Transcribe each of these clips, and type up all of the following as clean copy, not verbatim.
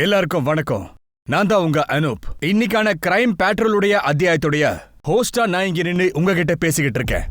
எல்லாருக்கும் வணக்கம். நான் தான் உங்க அனூப். இன்னைக்கான கிரைம் பேட்ரோலுடைய அத்தியாயத்துடைய ஹோஸ்டா நான் இங்க நின்று உங்ககிட்ட பேசிக்கிட்டு இருக்கேன்.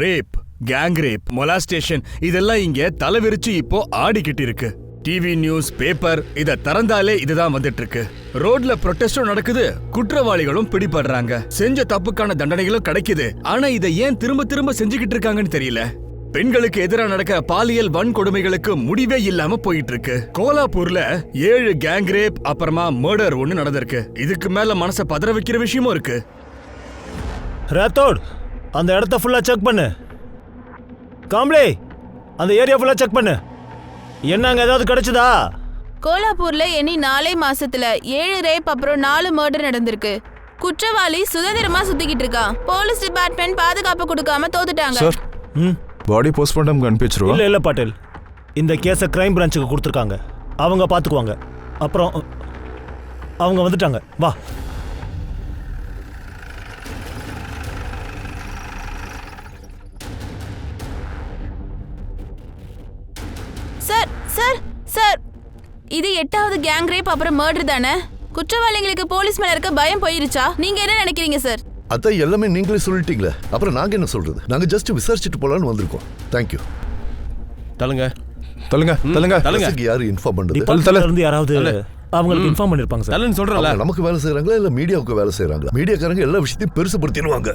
ரேப், கேங் ரேப், மொலாஸ்டேஷன் இதெல்லாம் இங்க தலைவிரிச்சு இப்போ ஆடிக்கிட்டு இருக்கு. டிவி, நியூஸ், பேப்பர் இத திறந்தாலே இதுதான் வந்துட்டு இருக்கு. ரோட்ல ப்ரொடெஸ்டும் நடக்குது, குற்றவாளிகளும் பிடிபடுறாங்க, செஞ்ச தப்புக்கான தண்டனைகளும் கிடைக்குது. ஆனா இதை ஏன் திரும்ப திரும்ப செஞ்சுக்கிட்டு இருக்காங்கன்னு தெரியல. பெண்களுக்கு எதிராக நடக்கிற பாலியல் வன்கொடுமைகளுக்கு முடிவே இல்லாம போயிட்டு இருக்கு. கோலாப்பூர்ல 7 கேங் ரேப் அப்புறமா மர்டர் ஒண்ணு நடந்திருக்கு. இதுக்கு மேல மனசை பதற வைக்கிற விஷயமும் இருக்கு. ராத்தோட், அந்த இடத்த ஃபுல்லா செக் பண்ணு. காம்ப்ளே, அந்த ஏரியா ஃபுல்லா செக் பண்ணு. என்னங்க ஏதாவது கிடைச்சதா? கோலாப்பூர்ல இனி 4 மாசத்துல 7 ரேப் அப்புறம் 4 மர்டர் நடந்திருக்கு. குற்றவாளி சுதந்திரமா சுத்திக்கிட்டு இருக்கான். போலீஸ் டிபார்ட்மெண்ட் பாதுகாப்பு கொடுக்காம தோத்துட்டாங்க. சார், பாடி போஸ்ட்மார்ட்டம் அனுப்பிச்சிருவா? இல்ல பாட்டேல், இந்த கேஸை கிரைம் பிரான்ச்சுக்கு கொடுத்துருக்காங்க. அவங்க பாத்துக்குவாங்க. அப்புறம் அவங்க வந்துட்டாங்க. வா. சார், இது 8வது கேங் ரேப் அப்புறம் மர்டர் தானே? குற்றவாளிகளுக்கு போலீஸ் மேல இருக்க பயம் போயிருச்சா? நீங்க என்ன நினைக்கிறீங்க சார்? அதான் எல்லாமே நீங்களே சொல்லிட்டீங்களே, அப்புறம் நாங்க என்ன சொல்றது? நாங்க ஜஸ்ட் விசாரிச்சுட்டு போலான்னு வந்திருக்கோம். தேங்க்யூ. தள்ளுங்க தள்ளுங்க தள்ளுங்க தள்ளுங்க. யாரு இன்ஃபார்ம் பண்றது? டிபார்ட்மெண்ட்ல இருந்து யாராவது அவங்களுக்கு இன்ஃபார்ம் பண்ணிருப்பாங்க சார். தள்ளுன்னு சொல்றல. நமக்கு வேலை செய்யறாங்களா இல்ல மீடியாவுக்கு வேலை செய்யறாங்களா? மீடியாக்காரங்க எல்லா விஷயத்தையும் பெருசுபடுத்திடுவாங்க.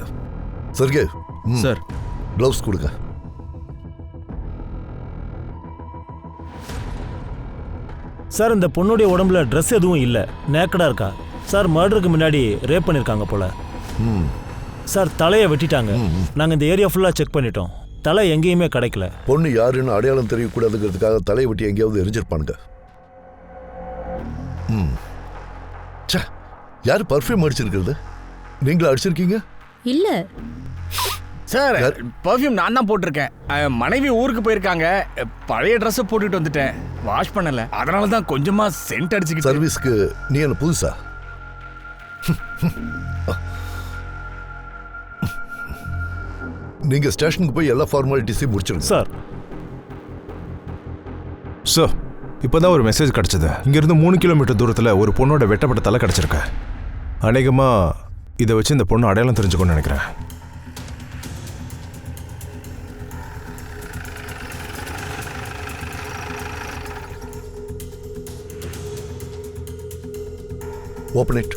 சர்கே சார், க்ளவுஸ் கொடுங்க. சார், இந்த பொண்ணுடைய உடம்புல ட்ரெஸ் எதுவும் இல்ல, நேக்கடா இருக்கா. சார், மர்டருக்கு முன்னாடி ரேப் பண்ணிருக்காங்க போல. சார், தலையை வெட்டிட்டாங்க. நாங்க இந்த ஏரியா ஃபுல்லா செக் பண்ணிட்டோம். தலை எங்கேயுமே கிடைக்கல. பொண்ணு யாருன்னு அடையாளம் தெரியக்கூடாதுங்கிறதுக்காக தலையை வெட்டி எங்கேயாவது எரிஞ்சிருப்பானுங்க. யாரு பர்ஃப்யூம் அடிச்சிருக்கிறது? நீங்களா அடிச்சிருக்கீங்க? இல்ல சார், பர்ஃப்யூம் நான் தான் போட்டிருக்கேன். மனைவி ஊருக்கு போயிருக்காங்க, பழைய ட்ரெஸ் போட்டுட்டு வந்துட்டேன், வாஷ் பண்ணல. அதனால தான் கொஞ்சமா சென்ட் அடிச்சுக்கிட்டு. சர்வீஸ்க்கு நீ என்ன புதுசா? நீங்க ஸ்டேஷனுக்கு போய் எல்லா ஃபார்மாலிட்டிஸையும் முடிச்சிருங்க. சார், சார், இப்போதான் ஒரு மெசேஜ் கிடைச்சது. இங்கிருந்து 3 கிலோமீட்டர் தூரத்துல ஒரு பொண்ணோட வெட்டப்பட்ட தலை கிடைச்சிருக்கு. அநேகமா இதை வச்சு இந்த பொண்ணு அடையாளம் தெரிஞ்சுக்கணும்னு நினைக்கிறேன். Open it.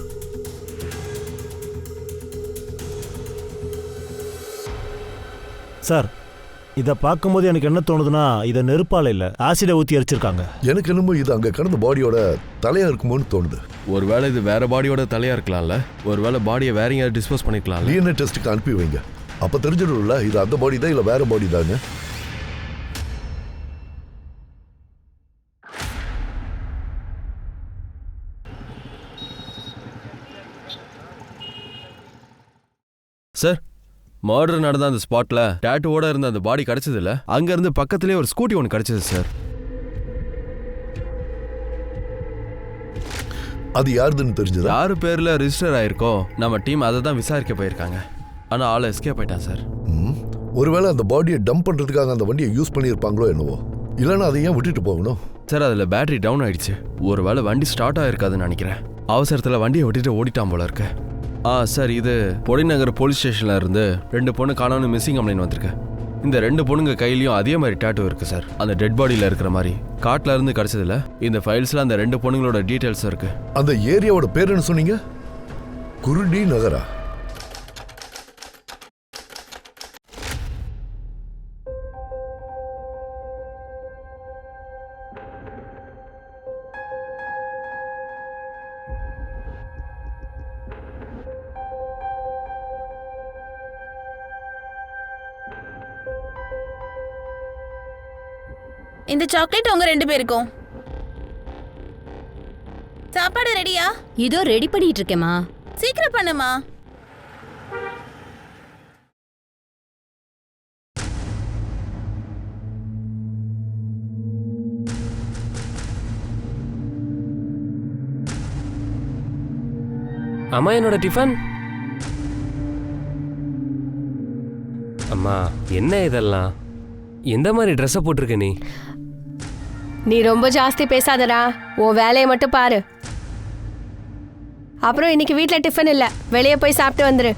சார், இதை பார்க்கும்போது எனக்கு என்ன தோணுதுன்னா, இதை நெருப்பால இல்ல ஆசிட ஊத்தி எரிச்சிருக்காங்க. எனக்கு என்னமோ இது அங்க கடந்த பாடியோட தலையா இருக்குமோன்னு தோணுது. ஒருவேளை இது வேற பாடியோட தலையா இருக்கலாம்ல. ஒருவேளை பாடியை வேற எங்கேயாவது டிஸ்போஸ் பண்ணிக்கலாம். டிஎன்ஏ டெஸ்ட்டுக்கு அனுப்பி வைங்க, அப்ப தெரிஞ்சிடும்ல இது அந்த பாடி தான் இல்ல வேற பாடி தானே. சார், மர்டர் நடந்த அந்த ஸ்பாட்ல டாட்டூவோட இருந்த அந்த பாடி கிடைச்சது இல்ல. அங்க இருந்து பக்கத்திலே ஒரு ஸ்கூட்டி ஒன்று கிடைச்சது சார். அது யாருதுன்னு தெரிஞ்சதா? யாரு பேர்ல ரிஜிஸ்டர் ஆயிருக்கோ நம்ம டீம் அதை தான் விசாரிக்க போயிருக்காங்க. ஆனா ஆளை எஸ்கேப் ஆயிட்டான் சார். ஒருவேளை அந்த பாடியை டம்ப் பண்றதுக்காக அந்த வண்டியை யூஸ் பண்ணியிருப்பாங்களோ என்னவோ. இல்லைன்னா அதை ஏன் விட்டுட்டு போகணும்? சார், அதுல பேட்டரி டவுன் ஆயிடுச்சு. ஒருவேளை வண்டி ஸ்டார்ட் ஆயிருக்காதுன்னு நினைக்கிறேன். அவசரத்துல வண்டியை விட்டுட்டு ஓடிட்டான் போல இருக்கு. சார், இது பொடிநகர் போலீஸ் ஸ்டேஷன்ல இருந்து 2 பொண்ணு காணோம்னு மிஸ்ஸிங் கம்ப்ளைண்ட் வந்திருக்கு. இந்த 2 பொண்ணுங்க கையிலயும் அதே மாதிரி டாட்டூ இருக்கு சார், அந்த டெட் பாடியில இருக்கிற மாதிரி. காட்டுல இருந்து கிடைச்சதுல இந்த ஃபைல்ஸ்ல அந்த 2 பொண்ணுங்களோட டீடைல்ஸ் இருக்கு. அந்த ஏரியாவோட பேர் என்ன சொன்னீங்க? குருடி நகரா? இந்த சாக்லேட் உங்க 2 பேருக்கும். சாப்பாடு ரெடியா? இதோ ரெடி பண்ணிட்டு இருக்கேம்மா. சீக்கிரம் பண்ணுமா. அம்மா என்னோட டிஃபன். அம்மா என்ன இதெல்லாம்? எந்த மாதிரி ட்ரெஸ்ஸை போட்டிருக்க நீ? நீ ரொம்ப ஜாஸ்தி பேசாதடா, உன் வேலையை மட்டும் பாரு. அப்புறம் இன்னைக்கு வீட்டில் டிஃபன் இல்லை, வெளியே போய் சாப்பிட்டு வந்துரு.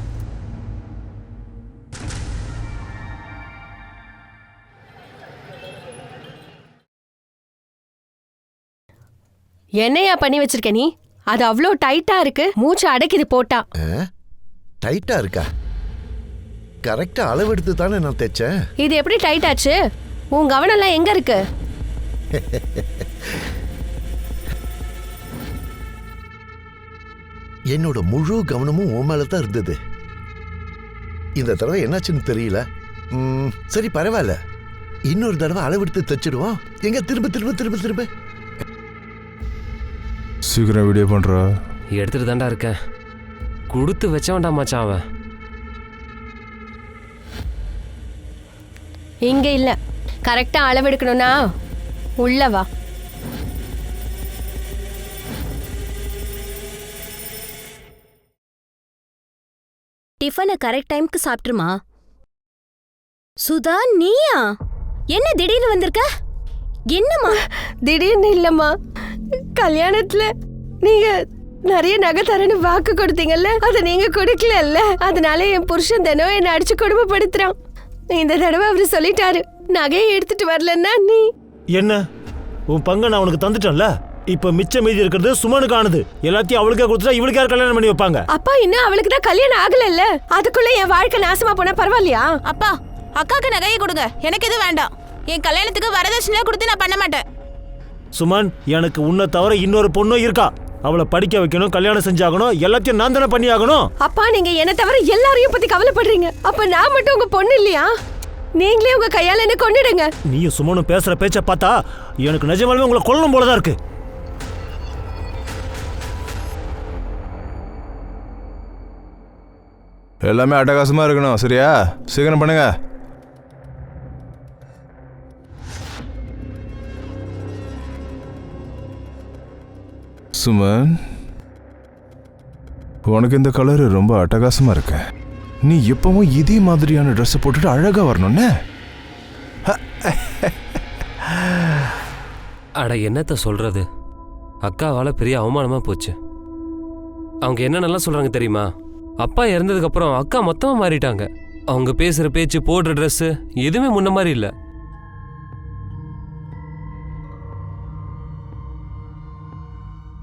என்னையா பண்ணி வச்சிருக்க நீ? அது அவ்வளோ டைட்டா இருக்கு, மூச்சு அடைக்குது போட்டா. டைட்டா இருக்கா? கரெக்டா அளவெடுத்து தானே நான் தைச்சேன். இது எப்படி டைட் ஆச்சு? உன் கவனம் எல்லாம் எங்க இருக்கு? என்னோட முழு கவனமும் உன் மேல தான் இருந்தது. இந்த தடவை என்னாச்சுன்னு தெரியல. சரி பரவாயில்ல, இன்னொரு தடவை அளவெடுத்து தைச்சிடுவோம். எங்க திரும்ப திரும்ப திரும்ப திரும்ப. சீக்கிரம் வீடியோ பண்ற. எடுத்துட்டு தாண்டா இருக்கேன். கொடுத்து வச்சவன்டா மச்சான் அவன். இங்க இல்ல, கரெக்டா அளவெடுக்கணும்னா உள்ள வா. டிஃபனை கரெக்ட் டைம்க்கு சாப்பிட்டுருமா. சுதா நீயா? என்ன திடீர்னு வந்திருக்க? என்னம்மா? திடீர்னு இல்லம்மா, கல்யாணத்துல நீங்க நிறைய நகை தரேன்னு வாக்கு கொடுத்தீங்கல்ல, அதை நீங்க கொடுக்கல. அதனால என் புருஷன் தினம் என்னை அடிச்சு கொடுமைப்படுத்துறான். இந்த தடவை அவரு சொல்லிட்டாரு, நகையை எடுத்துட்டு வரலன்னா நீ. என்ன உன் பங்கை நான் உனக்கு தந்துட்டேன்ல, இப்ப மிச்ச மீதி இருக்கிறது சுமனுக்கு ஆனது. எல்லாத்தையும் அவளுக்கே கொடுத்துட்டா இவளுக்கு யார் கல்யாணம் பண்ணி வைப்பாங்க? அப்பா இன்னும் அவளுக்கு தான் கல்யாணம் ஆகல, அதுக்குள்ள என் வாழ்க்கை நாசமா போனா பரவாயில்லையா? அப்பா அக்காக்கு நகையை கொடுங்க, எனக்கு எதுவும் வேண்டாம். என் கல்யாணத்துக்கு வரதட்சணையா கொடுத்து நான் பண்ண மாட்டேன். சுமன், எனக்கு உன்னை தவிர இன்னொரு பொண்ணும் இருக்கா. அவளை படிக்க வைக்கணும், கல்யாணம் செஞ்சாகணும், எல்லாத்தையும் நான் தானே பண்ணி ஆகணும். அப்பா நீங்க என்ன தவிர எல்லாரையும் பத்தி கவலைப்படுறீங்க. அப்ப நான் மட்டும் உங்க பொண்ணு இல்லையா? நீங்களே உங்க கையால என்ன கொன்னுடுங்க. நீயும் சுமனும் பேசுற பேச்ச பார்த்தா எனக்கு நிஜமாலுமே உங்களை கொல்லணும் போலதான் இருக்கு. எல்லாமே அட்டகாசமா இருக்கணும், சரியா? சீக்கிரம் பண்ணுங்க. சுமன், உனக்கு இந்த கலர் ரொம்ப அட்டகாசமா இருக்கு. நீ எப்பவும் இதே மாதிரியான ட்ரெஸ் போட்டுட்டு அழகா வரணும்னு. அட என்னத்த சொல்றது, அக்காவால பெரிய அவமானமா போச்சு. அவங்க என்ன நல்லா சொல்றாங்க தெரியுமா? அப்பா இறந்ததுக்கு அப்புறம் அக்கா மொத்தமா மாறிட்டாங்க. அவங்க பேசுற பேச்சு, போடுற ட்ரெஸ் எதுவுமே முன்ன மாதிரி இல்ல.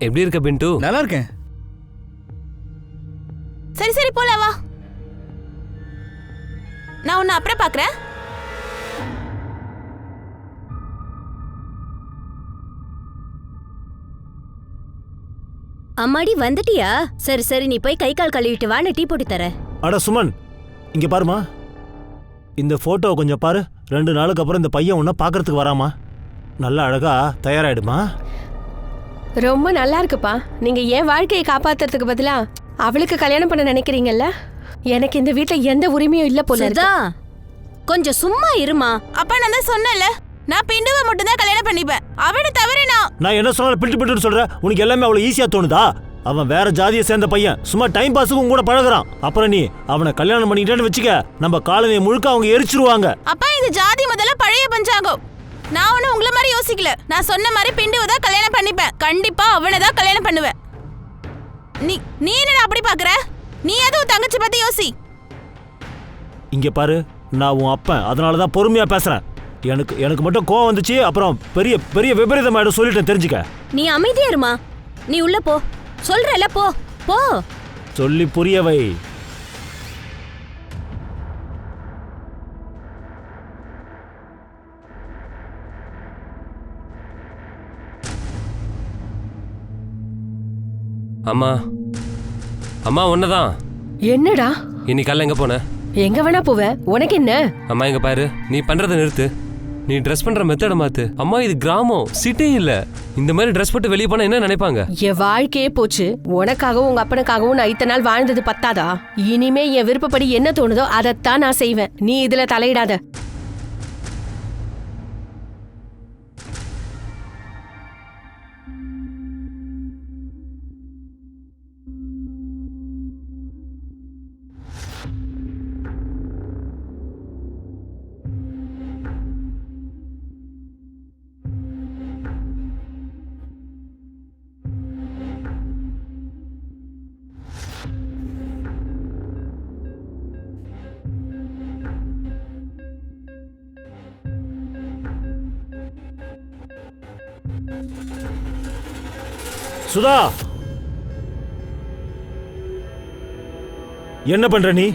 எப்படி இருக்க பின்ட்டு? நல்லா இருக்கேன். சரி சரி போல வா, நான் உன்னை அப்புறம் பாக்குறேன். அம்மாடி வந்துட்டியா? சரி சரி, நீ போய் கை கால் கழுவிட்டு வா, நான் டீ போட்டு தரேன். அட சுமன், இங்க பாருமா, இந்த போட்டோவை கொஞ்சம் பாரு. 2 நாளுக்கு அப்புறம் இந்த பையன் உன்ன பாக்குறதுக்கு வராமா. நல்லா அழகா தயாராயிடுமா. ரொம்ப நல்லா இருக்குப்பா. நீங்க என் வாழ்க்கையை காப்பாத்துறதுக்கு பதிலா அவளுக்கு கல்யாணம் பண்ண நினைக்கிறீங்கல்ல. எனக்கு இந்த வீட்டுல எந்த உரிமையும் இல்ல போல இருக்கு. சுதா கொஞ்சம் சும்மா இருமா. அப்பா நான் தான் சொன்னேன்ல, நான் பிண்டுவை மட்டும் தான் கல்யாணம் பண்ணிப்பேன். அவனை தவிர நான் என்ன சொன்னாலும் பிட்டு பிட்டுன்னு சொல்ற. உனக்கு எல்லாமே அவ்வளவு ஈஸியா தோணுதா? அவன் வேற ஜாதியை சேர்ந்த பையன், சும்மா டைம் பாஸுக்கு கூட பழகுறான். அப்புறம் நீ அவனை கல்யாணம் பண்ணிக்கிட்டேன்னு வச்சுக்க, நம்ம காலனியை முழுக்க அவங்க எரிச்சிருவாங்க. அப்பா இந்த ஜாதி முதல்ல பழைய பஞ்சாங்கம். நான் ஒன்னும் உங்களை மாதிரி யோசிக்கல. நான் சொன்ன மாதிரி பிண்டுவை தான் கல்யாணம் பண்ணிப்பேன். கண்டிப்பா அவனை தான் கல்யாணம் பண்ணுவேன். நீ என்ன அப்படி பாக்குற? நீ அதுவும் தங்கச்சி பத்தி யோசி. இங்க பாரு, நான் உன் அப்பன், அதனாலதான் பொறுமையா பேசுறேன். எனக்கு மட்டும் கோவம் வந்துச்சு, அப்புறம் பெரிய பெரிய விபரீதம் ஆயிடும், சொல்லிட்டேன் தெரிஞ்சுக்க. நீ அமைதியா இருமா. நீ உள்ள போ, சொல்றல போ போ. சொல்லி புரிய வை. அம்மா அம்மா ஒன்னதான். என்னடா இன்னைக்கு காலைல எங்க போன? எங்க வேணா போவேன், உனக்கு என்ன? அம்மா இங்க பாரு, நீ பண்றதை நிறுத்து. நீ ட்ரெஸ் பண்ற மெத்தட மாத்து. அம்மா இது கிராமம், சிட்டி இல்ல. இந்த மாதிரி ட்ரெஸ் போட்டு வெளியே போனா என்ன நினைப்பாங்க? என் வாழ்க்கையே போச்சு. உனக்காகவும் உங்க அப்பனுக்காகவும் நான் இத்தனை நாள் வாழ்ந்தது பத்தாதா? இனிமே என் விருப்பப்படி என்ன தோணுதோ அதைத்தான் நான் செய்வேன். நீ இதுல தலையிடாத. சுதா, என்ன பண்ற நீ?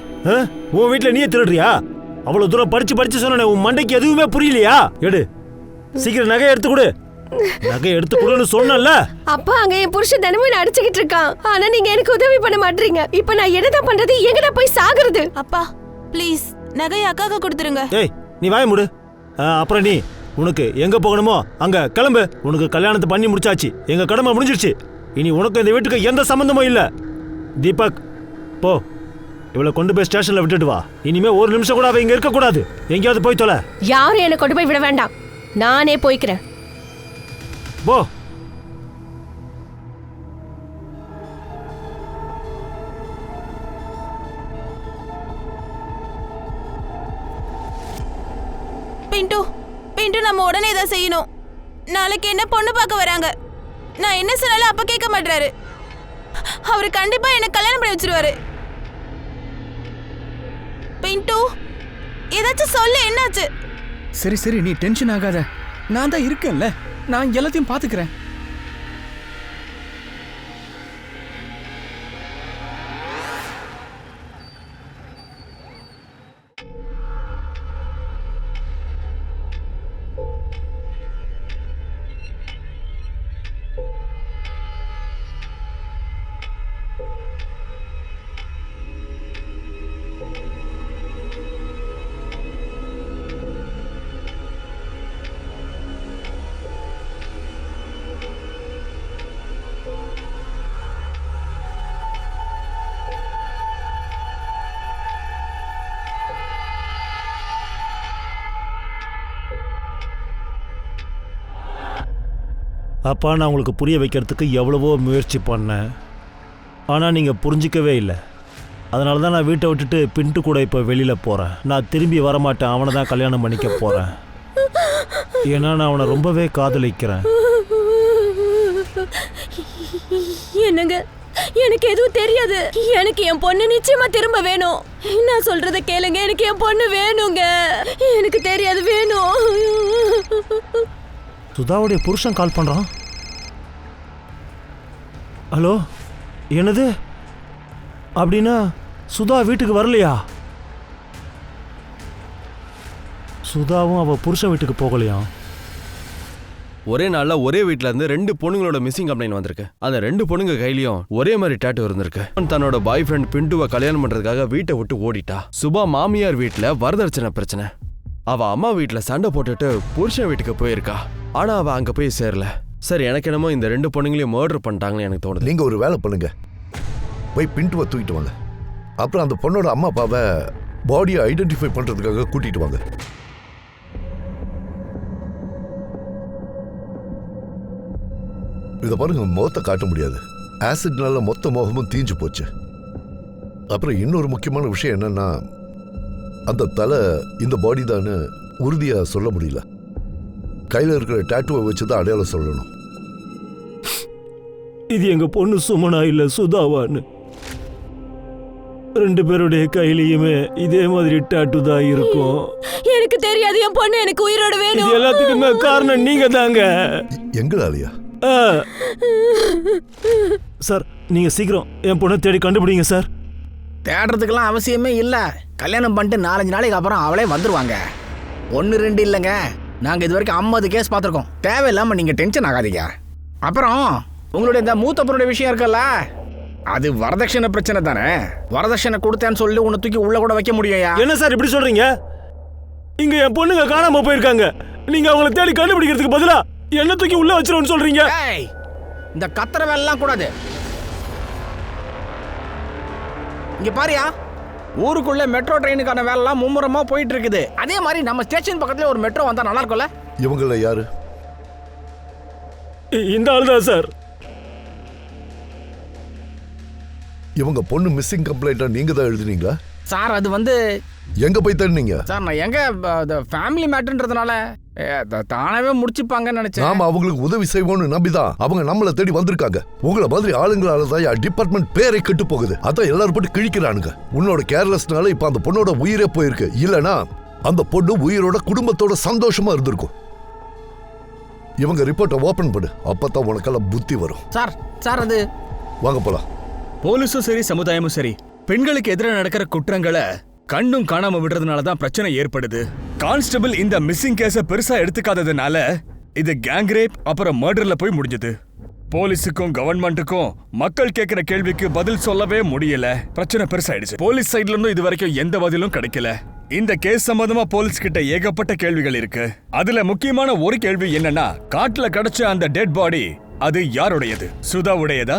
உன் வீட்டுல நீயே திருடுறியா? அவ்வளவு தூரம் படிச்சு சொன்ன உன் மண்டைக்கு எதுவுமே புரியலையா? எடு, சீக்கிரம் நகை எடுத்து கொடு. நகை எடுத்து கொடுன்னு சொன்னல. அப்பா அங்க என் புருஷன் தினமும் என்ன அடிச்சுக்கிட்டு இருக்கான். ஆனா நீங்க எனக்கு உதவி பண்ண மாட்டீங்க. இப்ப நான் என்னதான் பண்றது? எங்கடா போய் சாகுறது? அப்பா ப்ளீஸ் நகையை அக்காக்கு கொடுத்துருங்க. ஏய், நீ வாய மூடு. அப்புறம் நீ உனக்கு எங்க போகணுமோ அங்க கிளம்பு. உனக்கு கல்யாணத்தை பண்ணி முடிச்சாச்சு. எங்க கடமை முடிஞ்சிருச்சு. இனி உனக்கு இந்த வீட்டுக்கு எந்த சம்பந்தமும் இல்ல. தீபக், போ, இவளை கொண்டு போய் ஸ்டேஷன்ல விட்டுட்டு வா. இனிமே ஒரு நிமிஷம் கூட அவ இங்க இருக்க கூடாது. எங்கேயாவது போய் தொலை. யாரும் என்னை கொண்டு போய் விட வேண்டாம். நானே போய்க்கிறேன். போ. பிண்டு பிண்டு, நம்ம உடனே இதை செய்யணும். நாளைக்கு என்ன பொண்ணு பார்க்க வராங்க. நான் என்ன சொன்னாலும் அப்பா கேட்க மாட்டாரு. அவரு கண்டிப்பா என்ன கல்யாணம் பண்ணி வச்சிருவாரு. பிண்டு, ஏதாச்சும் சொல்லு, என்னாச்சு? சரி சரி, நீ டென்ஷன் ஆகாத. நான் தான் இருக்கேன்ல, நான் எல்லாத்தையும் பாத்துக்கிறேன். அப்பா, நான் உங்களுக்கு புரிய வைக்கிறதுக்கு எவ்வளவோ முயற்சி பண்ணேன். ஆனால் நீங்கள் புரிஞ்சிக்கவே இல்லை. அதனால தான் நான் வீட்டை விட்டுட்டு பின்ட்டு கூட இப்போ வெளியில் போகிறேன். நான் திரும்பி வரமாட்டேன். அவனை தான் கல்யாணம் பண்ணிக்க போகிறேன். ஏன்னா நான் அவனை ரொம்பவே காதலிக்கிறேன். என்னங்க, எனக்கு எதுவும் தெரியாது. எனக்கு என் பொண்ணு நிச்சயமா திரும்ப வேணும். நான் சொல்றத கேளுங்க, எனக்கு என் பொண்ணு வேணுங்க. எனக்கு தெரியாது, வேணும். சுதாவுடைய புருஷன் கால் பண்ணுறான். ஹலோ, என்னது? அப்படின்னா சுதா வீட்டுக்கு வரலையா? சுதாவும் அவ புருஷன் வீட்டுக்கு போகலையா? ஒரே நாள்ல ஒரே வீட்ல இருந்து 2 பொண்ணுங்களோட மிஸ்ஸிங் கம்ப்ளைண்ட் வந்திருக்கு. அந்த 2 பொண்ணுங்க கையிலயும் ஒரே மாதிரி டாட்டூ இருந்திருக்கு. தன்னோட பாய் ஃப்ரெண்ட் பிண்டுவை கல்யாணம் பண்றதுக்காக வீட்டை விட்டு ஓடிட்டா. சுபா மாமியார் வீட்டுல வரதட்சணை பிரச்சனை. அவ அம்மா வீட்டுல சண்டை போட்டுட்டு புருஷன் வீட்டுக்கு போயிருக்கா. ஆனா அவ அங்க போய் சேரல. சரி, எனக்கு என்னமோ இந்த 2 பொண்ணுங்களையும் மர்டர் பண்ணிட்டாங்கன்னு எனக்கு தோணுது. நீங்க ஒரு வேலை பண்ணுங்க, போய் பிண்டுவை தூக்கிட்டு வாங்க. அப்புறம் அந்த பொண்ணோட அம்மா அப்பாவை பாடியை ஐடென்டிஃபை பண்றதுக்காக கூட்டிட்டு வாங்க. இதை பாருங்க, முகத்தை காட்ட முடியாது. ஆசிட்னால மொத்த முகமும் தீஞ்சு போச்சு. அப்புறம் இன்னொரு முக்கியமான விஷயம் என்னன்னா, அந்த தலை இந்த பாடி தான்னு உறுதியா சொல்ல முடியல. கையில் இருக்கிற டாட்டூவை வச்சு தான் அடையாளம் சொல்லணும். இது எங்க பொண்ணு சுமனா இல்ல சுதாவான்னு. 2 பேருடைய கையிலையுமே இதே மாதிரி டாட்டூ தான் இருக்கும். எனக்கு தெரியாது, என் பொண்ணு எனக்கு உயிரோட இது வேணும். எல்லாத்துக்குமே காரணம் நீங்க தாங்க. எங்களாலையா? சார், நீங்க சீக்கிரம் என் பொண்ணை தேடி கண்டுபிடிங்க சார். தேடுறதுக்கெல்லாம் அவசியமே இல்லை. கல்யாணம் பண்ணிட்டு 4-5 நாளைக்கு அப்புறம் அவளே வந்துருவாங்க. 1-2 இல்லைங்க, நாங்கள் இது வரைக்கும் 50 கேஸ் பார்த்துருக்கோம். தேவையில்லாமல் நீங்கள் டென்ஷன் ஆகாதீங்க. அப்புறம் உங்களுடைய இந்த மூத்த பொண்ணுடைய விஷயம் இருக்குல்ல, அது வரதட்சணை பிரச்சனை தானே. வரதட்சணை கொடுத்தேன்னு சொல்லி உன்னை தூக்கி உள்ள கூட வைக்க முடியா? என்ன சார் இப்படி சொல்றீங்க? இங்க என் பொண்ணுங்க காணாம போயிருக்காங்க. நீங்க அவங்கள தேடி கண்டுபிடிக்கிறதுக்கு பதிலா என்ன தூக்கி உள்ள வச்சிருவோம்னு சொல்றீங்க. ஏய், இந்த கத்துற வேலைலாம் கூடாது. இங்க பாரியா, ஊருக்குள்ள மெட்ரோ ட்ரெயினுக்கான வேலைலாம் மும்முரமா போயிட்டு இருக்குது. அதே மாதிரி நம்ம ஸ்டேஷன் பக்கத்துல ஒரு மெட்ரோ வந்தா நல்லா இருக்கும்ல. இவங்கள யாரு? இந்த ஆள் தான் சார். இவங்க பொண்ணு மிஸ்ஸிங் கம்ப்ளைண்ட்டா நீங்க தான் எழுதுனீங்களா? சார் அது வந்து எங்க போய் தேடினீங்க? சார் நான் எங்க ஃபேமிலி மேட்டர்ன்றதுனால தானாவே முடிச்சுப்பாங்கன்னு நினைச்சேன். நாம அவங்களுக்கு உதவி செய்வோம்னு நம்பிதான் அவங்க நம்மள தேடி வந்திருக்காங்க. உங்களை மாதிரி ஆளுங்களால தான் டிபார்ட்மெண்ட் பேரை கெட்டு போகுது. அதான் எல்லாரும் போட்டு கிழிக்கிறானுங்க. உன்னோட கேர்லெஸ்னால இப்ப அந்த பொண்ணோட உயிரே போயிருக்கு. இல்லனா அந்த பொண்ணு உயிரோட குடும்பத்தோட சந்தோஷமா இருந்திருக்கும். இவங்க ரிப்போர்ட்டை ஓபன் பண்ணு, அப்பதான் உனக்கெல்லாம் புத்தி வரும். சார் அது வாங்க போலாம். போலீஸும் சரி சமுதாயமும் சரி பெண்களுக்கு எதிராக நடக்கிற குற்றங்களை கண்டும் காணாம விடுறதுனால தான் பிரச்சனை ஏற்படுது. கான்ஸ்டபிள் இந்த மிஸ்ஸிங் கேஸ பெருசா எடுத்துக்காததுனால இது கேங் ரேப் அப்புறம் மர்டர்ல போய் முடிஞ்சது. போலீஸுக்கும் கவர்மெண்ட்டுக்கும் மக்கள் கேட்கிற கேள்விக்கு பதில் சொல்லவே முடியல. பிரச்சனை பெருசாயிடுச்சு. போலீஸ் சைட்ல இருந்தும் இது வரைக்கும் எந்த பதிலும் கிடைக்கல. இந்த கேஸ் சம்பந்தமா போலீஸ் கிட்ட ஏகப்பட்ட கேள்விகள் இருக்கு. அதுல முக்கியமான ஒரு கேள்வி என்னன்னா, காட்டுல கிடைச்ச அந்த டெட் பாடி அது யாருடையது? சுதாவுடையதா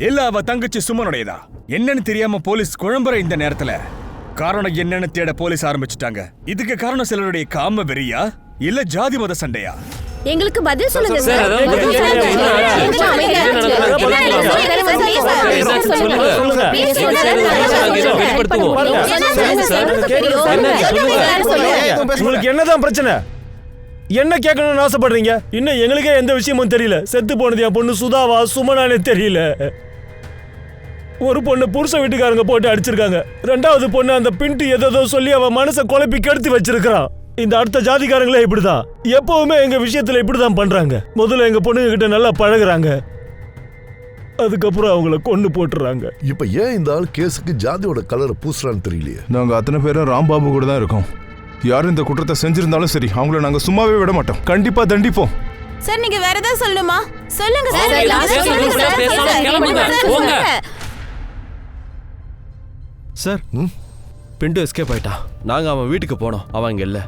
இல்ல அவ தங்கச்சி சுமனுடையதா? என்னன்னு தெரியாம போலீஸ் குழம்புற இந்த நேரத்துல காரணம் என்னன்னு தேட போலீஸ் ஆரம்பிச்சுட்டாங்க. இதுக்கு காரணம் சிலருடைய காம வெறியா இல்ல ஜாதி மத சண்டையா? எங்களுக்கு பதில் சொல்லுங்க சார், சார். அதாவது பதில் உங்களுக்கு என்னதான் பிரச்சனை? என்ன கேட்கணும்னு ஆசைப்படுறீங்க? இன்னும் எங்களுக்கே எந்த விஷயமும் தெரியல. செத்து போனது என் பொண்ணு சுதாவா சுமனானே தெரியல. ஒரு பொண்ணு புருஷ வீட்டுக்காரங்க போட்டு அடிச்சிருக்காங்க. ரெண்டாவது பொண்ணு அந்த பின்ட்டு ஏதோ சொல்லி அவ மனசை குழப்பி கெடுத்து வச்சிருக்கான். இந்த அடுத்த ஜாதிக்காரங்களே இப்படிதான். எப்பவுமே எங்க விஷயத்துல இப்படிதான் பண்றாங்க. முதல்ல எங்க பொண்ணுங்க கிட்ட நல்லா பழகுறாங்க, அதுக்கப்புறம் அவங்கள கொண்டு போட்டுறாங்க. இப்ப ஏன் இந்த ஆள் கேஸுக்கு ஜாதியோட கலரை பூசுறான்னு தெரியலையே. நாங்க அத்தனை பேரும் ராம்பாபு கூட தான் இருக்கோம். யாரும் இந்த குற்றத்தை செஞ்சிருந்தாலும் சரி, அவங்கள நாங்க சும்மாவே விட மாட்டோம். கண்டிப்பா தண்டிப்போம். சார் நீங்க வேற ஏதாவது சொல்லணுமா? சொல்லுங்க சார். சார் பிண்டு எஸ்கேப் ஆயிட்டான். நாங்க அவன் வீட்டுக்கு போனோம், அவன் இங்க இல்ல.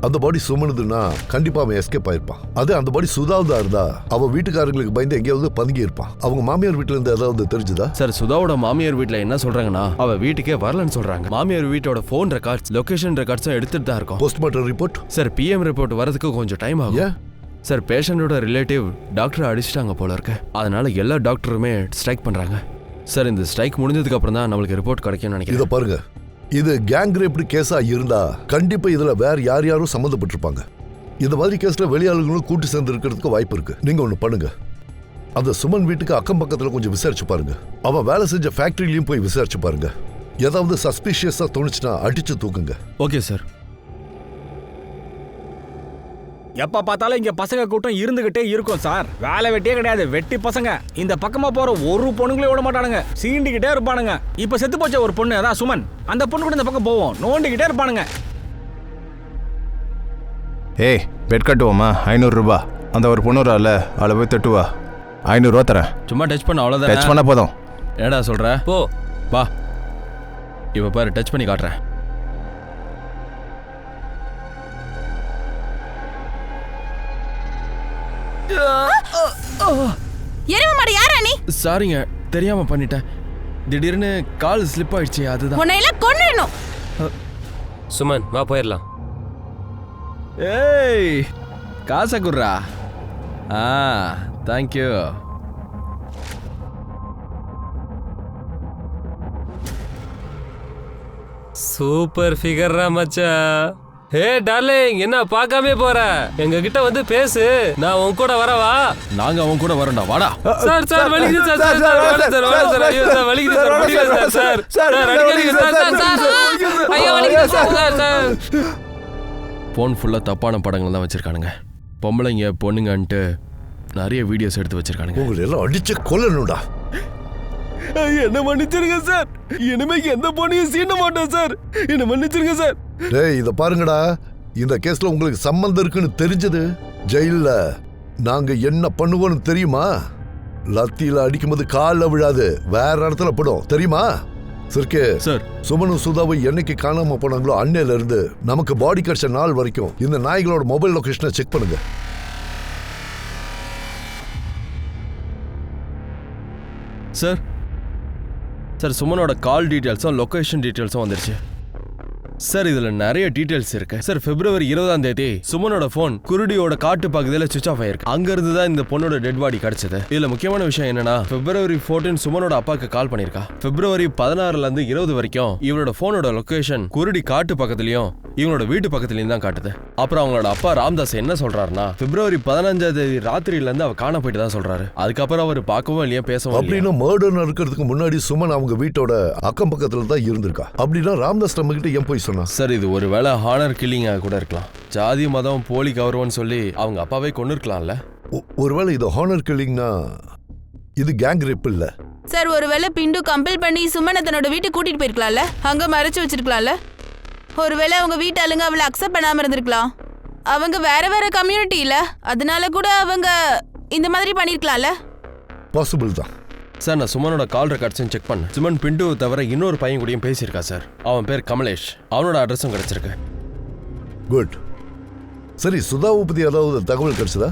அந்த பாடி சுமனுதுன்னா கண்டிப்பா அவன் எஸ்கேப் ஆயிருப்பான். அது அந்த பாடி சுதாவுதா இருந்தா அவன் வீட்டுக்காரங்களுக்கு பயந்து எங்கேயாவது பதுங்கி இருப்பான். அவங்க மாமியார் வீட்டுல இருந்து ஏதாவது தெரிஞ்சுதா? சார் சுதாவோட மாமியார் வீட்டுல என்ன சொல்றாங்கன்னா, அவ வீட்டுக்கே வரலன்னு சொல்றாங்க. மாமியார் வீட்டோட போன் ரெக்கார்ட்ஸ், லொகேஷன் ரெக்கார்ட்ஸும் எடுத்துட்டு தான் இருக்கும். Postmortem report? Sir PM report வரதுக்கு கொஞ்சம் டைம் ஆகும். சார் பேஷண்டோட ரிலேட்டிவ் டாக்டரை அடிச்சிட்டாங்க போல இருக்கு. அதனால எல்லா டாக்டருமே ஸ்ட்ரைக் பண்றாங்க. சார் இந்த ஸ்ட்ரைக் முடிஞ்சதுக்கு அப்புறம் தான் நம்மளுக்கு ரிப்போர்ட் கிடைக்கும்னு நினைக்கிறேன். இதை பாருங்க, இது கேங் ரேப் கேஸா இருந்தா கண்டிப்பா இதுல வேற யாரும் சம்மந்தப்பட்டிருப்பாங்க. இந்த மாதிரி கேஸ்ல வெளியாளுங்களும் கூட்டு சேர்ந்து இருக்கிறதுக்கு வாய்ப்பு இருக்கு. நீங்க ஒண்ணு பண்ணுங்க, அந்த சுமன் வீட்டுக்கு அக்கம் பக்கத்துல கொஞ்சம் விசாரிச்சு பாருங்க. அவன் வேலை செஞ்ச ஃபேக்டரியிலயும் போய் விசாரிச்சு பாருங்க. ஏதாவது சஸ்பிஷியஸா தோணுச்சுன்னா அடிச்சு தூக்குங்க. Okay sir. எப்ப பார்த்தாலும் இங்க பசங்க கூட்டம் இருந்துகிட்டே இருக்கும் சார். வேலை வெட்டியே கிடையாது, வெட்டி பசங்க. இந்த பக்கமா போற ஒரு பொண்ணுங்களே விட மாட்டானுங்க, சீண்டிக்கிட்டே இருப்பானுங்க. இப்ப செத்து போச்ச ஒரு பொண்ணு, அதான் சுமன், அந்த பொண்ணு கூட இந்த பக்கம் போவோம், நோண்டிக்கிட்டே இருப்பானுங்க. ஏய், பெட் கட்டுவோமா? 500 ரூபாய். அந்த ஒரு பொண்ணுறால அவளை போய் தட்டுவா. 500 ரூபா தரேன். சும்மா டச் பண்ண அவ்வளோதான். டச் பண்ண போதும். என்னடா சொல்ற? போ வா, இப்ப பாரு, டச் பண்ணி காட்டுறேன். எருமை மாடு யாரா நீ? சாரிங்க, தெரியாம பண்ணிட்டேன். திடீர்னு கால் ஸ்லிப் ஆயிடுச்சு, அதுதான். உன்னை எல்லாம் கொன்னுடணும். சுமன் வா போயிடலாம். ஏய் காசை குர்ரா. தேங்க்யூ. சூப்பர் ஃபிகர்ரா மச்சான். ஹே டார்லிங், என்ன பார்க்காம போற? எங்க கிட்ட வந்து பேசு, நான் உன் கூட வரவா? நாங்க அவன் கூட வரண்டா, வாடா. சார் சார் வலிக்குது சார். சார் சார் வாங்க சார். ஐயோ சார் வலிக்குது சார். முடியல சார். சார் சார் அடிக்கடி சார். சார் ஐயோ வலிக்குது சார். சார் சார் ஃபோன் ஃபுல்லா தப்பான படங்கள் தான் வச்சிருக்கானுங்க. பொம்பளைங்க பொண்ணுங்கன்ட்டு நிறைய வீடியோஸ் எடுத்து வச்சிருக்கானுங்க. உங்களை எல்லாம் அடிச்சு கொல்லணும்டா. என்ன மன்னிச்சிருங்க சார், இனிமே எந்த பொண்ணையும் சீண்ட மாட்டோம் சார். என்ன மன்னிச்சிருங்க சார். டேய் இத பாருங்கடா, இந்த கேஸ்ல உங்களுக்கு சம்பந்தம் இருக்குன்னு தெரிஞ்சது ஜெயில நாங்க என்ன பண்ணுவோம்னு தெரியுமா? லத்தியில அடிக்கும்போது காலில் விழாது, வேற இடத்துல படும் தெரியுமா? சர்க்கே சார் சுமனும் சுதாவும் என்னைக்கு காணாம போனாங்களோ அன்னையில இருந்து நமக்கு பாடி கிடைச்ச நாள் வரைக்கும் இந்த நாய்களோட மொபைல் லொகேஷனை செக் பண்ணுங்க. சார் சார் சுமனோட கால் டீட்டெயில்ஸும் லொகேஷன் டீட்டெயில்ஸும் வந்துருச்சு சார். இதுல நிறைய டீடைல்ஸ் இருக்கு சார். பிப்ரவரி 20ஆம் தேதி சுமனோட போன் குருடியோட காட்டு பகுதியில சுவிச் ஆஃப் ஆயிருக்கு. அங்க இருந்து தான் இந்த பொண்ணோட டெட் பாடி கிடைச்சது. இதுல முக்கியமான விஷயம் என்னன்னா பிப்ரவரி 14 சுமனோட அப்பாக்கு கால் பண்ணிருக்கா. பிப்ரவரி 16ல இருந்து 20 வரைக்கும் இவனோட போனோட லொகேஷன் குருடி காட்டு பக்கத்துலயும் இவனோட வீட்டு பக்கத்துலயும் தான் காட்டுது. அப்புறம் அவங்களோட அப்பா ராம்தாஸ் என்ன சொல்றாருன்னா பிப்ரவரி 15ஆம் தேதி ராத்திரியில இருந்து அவ காண போயிட்டு தான் சொல்றாரு. அதுக்கப்புறம் அவர் பார்க்கவும் இல்லையா பேசவும் அப்படின்னா மர்டர் நடக்கிறதுக்கு முன்னாடி சுமன் அவங்க வீட்டோட அக்கம் பக்கத்துல தான் இருந்திருக்கா. அப்படின்னா ராம்தாஸ் நம்ம கிட்ட ஏன் போய் சார் இது ஒருவேளை ஹானர் கில்லிங்கா கூட இருக்கலாம். ஜாதி மதம் போலி கௌரவம்னு சொல்லி அவங்க அப்பாவே கொண்டு இருக்கலாம்ல. ஒருவேளை இது ஹானர் கில்லிங்னா இது கேங் ரேப் இல்ல சார். ஒருவேளை பிண்டு கம்பல் பண்ணி சுமனை தன்னோட வீட்டுக்கு கூட்டிட்டு போயிருக்கலாம்ல, அங்க மறைச்சு வச்சிருக்கலாம்ல. ஒருவேளை அவங்க வீட்டு ஆளுங்க அவளை அக்செப்ட் பண்ணாம இருந்திருக்கலாம். அவங்க வேற வேற கம்யூனிட்டி இல்ல, அதனால கூட அவங்க இந்த மாதிரி பண்ணிருக்கலாம்ல. பாசிபிள் தான் சார். நான் சுமனோட கால் ரெக்கார்ட்ஸையும் செக் பண்ணேன். சுமன் பிண்டுவை தவிர இன்னொரு பையன் கூடயும் பேசியிருக்கா சார். அவன் பேர் கமலேஷ். அவனோட அட்ரஸும் கிடைச்சிருக்கு. குட். சரி, சுதாவை பத்தி ஏதாவது தகவல் கிடைச்சதா?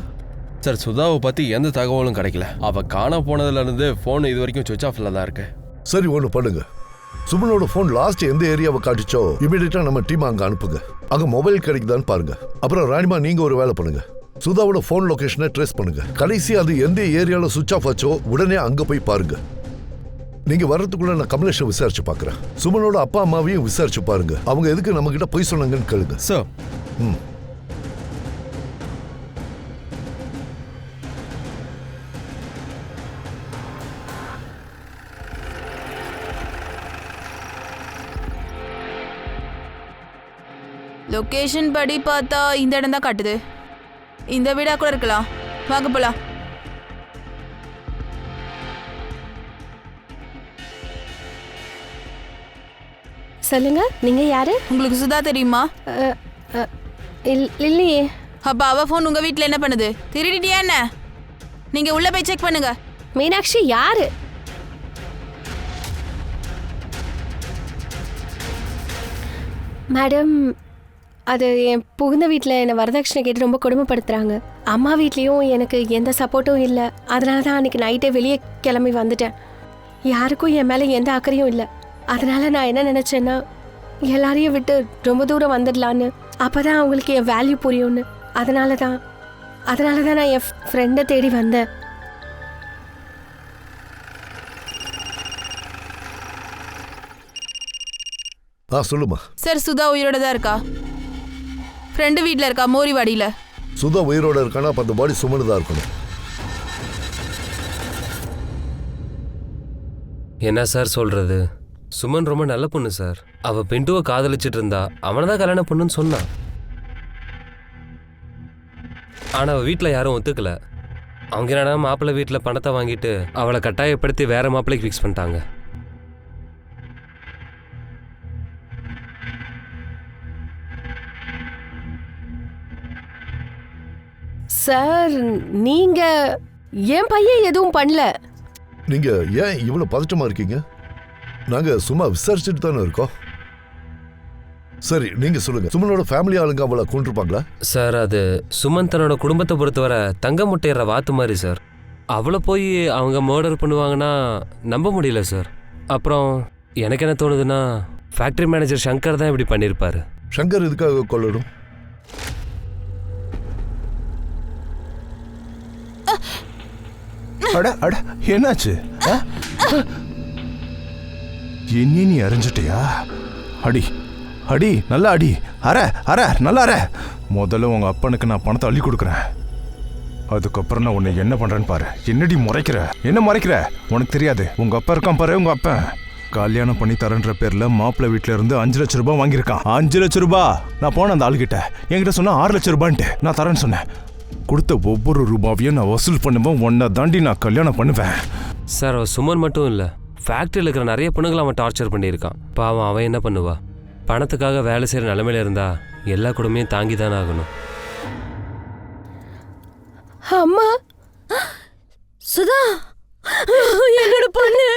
சார் சுதாவை பத்தி எந்த தகவலும் கிடைக்கல. அவ காண போனதுல இருந்து போன் இது வரைக்கும் சுவிச் ஆஃப்ல தான் இருக்கு. சரி, ஒன்று பண்ணுங்க. சுமனோட போன் லாஸ்ட் எந்த ஏரியாவை காட்டுச்சோ இமீடியட்டா நம்ம டீம் அங்க அனுப்புங்க. அங்க மொபைல் கிடைக்குதான்னு பாருங்க. அப்புறம் ராணிமா நீங்க ஒரு வேலை பண்ணுங்க. சுதாவோட போன் லொகேஷனை ட்ரேஸ் பண்ணுங்க. கடைசி அது எந்த ஏரியால சுவிச் ஆஃப் ஆச்சோ உடனே அங்க போய் பாருங்க. நீங்க வர்றதுக்குள்ள நான் கமலேஷை விசாரிச்சு பாக்குறேன். சுமனோட அப்பா அம்மாவையும் விசாரிச்சு பாருங்க. அவங்க எதுக்கு நம்ம கிட்ட போய் சொன்னாங்கன்னு கேளுங்க. சார். லொகேஷன் படி பார்த்தா இந்த இடம் தான் காட்டுது. இந்த வீடா கூட இருக்கலாம். வாங்க போலாம். சொல்லுங்க, நீங்க யாரு? உங்களுக்கு சுதா தெரியுமா? இல்லையே. அப்ப அவ போன் உங்க வீட்ல என்ன பண்ணுது? திருடிட்டியா என்ன? நீங்க உள்ள போய் செக் பண்ணுங்க. மீனாட்சி யாரு? மேடம், அது என் புகுந்த வீட்டில் என்னை வரதட்சணை கேட்டு ரொம்ப கொடுமைப்படுத்துகிறாங்க. அம்மா வீட்லேயும் எனக்கு எந்த சப்போர்ட்டும் இல்லை. அதனால தான் அன்றைக்கி நைட்டே வெளியே கிளம்பி வந்துட்டேன். யாருக்கும் என் மேலே எந்த அக்கறையும் இல்லை. அதனால் நான் என்ன நினச்சேன்னா எல்லாரையும் விட்டு ரொம்ப தூரம் வந்துடலான்னு. அப்போ தான் அவங்களுக்கு என் வேல்யூ புரியும்னு. அதனால தான் நான் என் ஃப்ரெண்டை தேடி வந்தேன். சொல்லுமா. சார், சுதா உயிரோட தான் இருக்கா. ஃப்ரெண்டு வீட்டில் இருக்கா, மோரிவாடியில். சுதா உயிரோட இருக்கானா? அப்போ அந்த பாடி சுமனு தான் இருக்கணும். என்ன சார் சொல்றது? சுமன் ரொம்ப நல்ல பொண்ணு சார். அவ பிண்டுவை காதலிச்சிட்டு இருந்தா. அவனை தான் கல்யாணம் பொண்ணுன்னு சொன்னான். ஆனா அவ வீட்டில் யாரும் ஒத்துக்கல. அவங்க என்னன்னா மாப்பிள்ளை வீட்டில் பணத்தை வாங்கிட்டு அவளை கட்டாயப்படுத்தி வேற மாப்பிள்ளைக்கு ஃபிக்ஸ் பண்ணிட்டாங்க. சார், நீங்க என் பையன் எதுவும் பண்ணல. நீங்க ஏன் இவ்வளவு பதட்டமா இருக்கீங்க? நாங்க சும்மா விசாரிச்சுட்டு தானே இருக்கோம். சரி, நீங்க சொல்லுங்க. சுமனோட ஃபேமிலி ஆளுங்க அவளை கொண்டிருப்பாங்களா? சார், அது சுமன் தன்னோட குடும்பத்தை பொறுத்தவரை தங்க முட்டையிற வாத்து மாதிரி சார். அவளை போய் அவங்க மர்டர் பண்ணுவாங்கன்னா நம்ப முடியல சார். அப்புறம் எனக்கு என்ன தோணுதுன்னா ஃபேக்டரி மேனேஜர் சங்கர் தான் இப்படி பண்ணியிருப்பாரு. சங்கர் எதுக்காக கொல்லணும்? என்னாச்சு? என்ன நீ அறிஞ்சிட்டியா? அடி அடி, நல்லா அடி. அற நல்லா அற. முதல்ல உங்க அப்பனுக்கு நான் பணத்தை அள்ளி கொடுக்குறேன். அதுக்கப்புறம் நான் உன்னை என்ன பண்றேன்னு பாரு. என்னடி முறைக்கிற? என்ன முறைக்கிற? உனக்கு தெரியாது. உங்க அப்பா இருக்கான் பாரு. உங்க அப்பன் கல்யாணம் பண்ணி தரன்ற பேர்ல மாப்பிள்ளை வீட்டுல இருந்து 5 லட்சம் ரூபாய் வாங்கியிருக்கான். 5 லட்சம் ரூபாய். நான் போன அந்த ஆளுகிட்ட என்கிட்ட சொன்னா 6 லட்சம் ரூபான்ட்டு நான் தரேன்னு சொன்னேன். கொடுத்த ஒவ்வொரு ரூபாவையும் நான் வசூல் பண்ணுவேன். உன்னை தாண்டி நான் கல்யாணம் பண்ணுவேன். சார், அவன் சுமன் மட்டும் இல்லை, ஃபேக்ட்ரியில் இருக்கிற நிறைய பொண்ணுங்களை அவன் டார்ச்சர் பண்ணியிருக்கான். பாவம், அவன் என்ன பண்ணுவா? பணத்துக்காக வேலை செய்கிற நிலைமையில இருந்தா எல்லா குடும்பத்தையும் தாங்கி தானே ஆகணும். அம்மா, சுதா, என்னோட பொண்ணு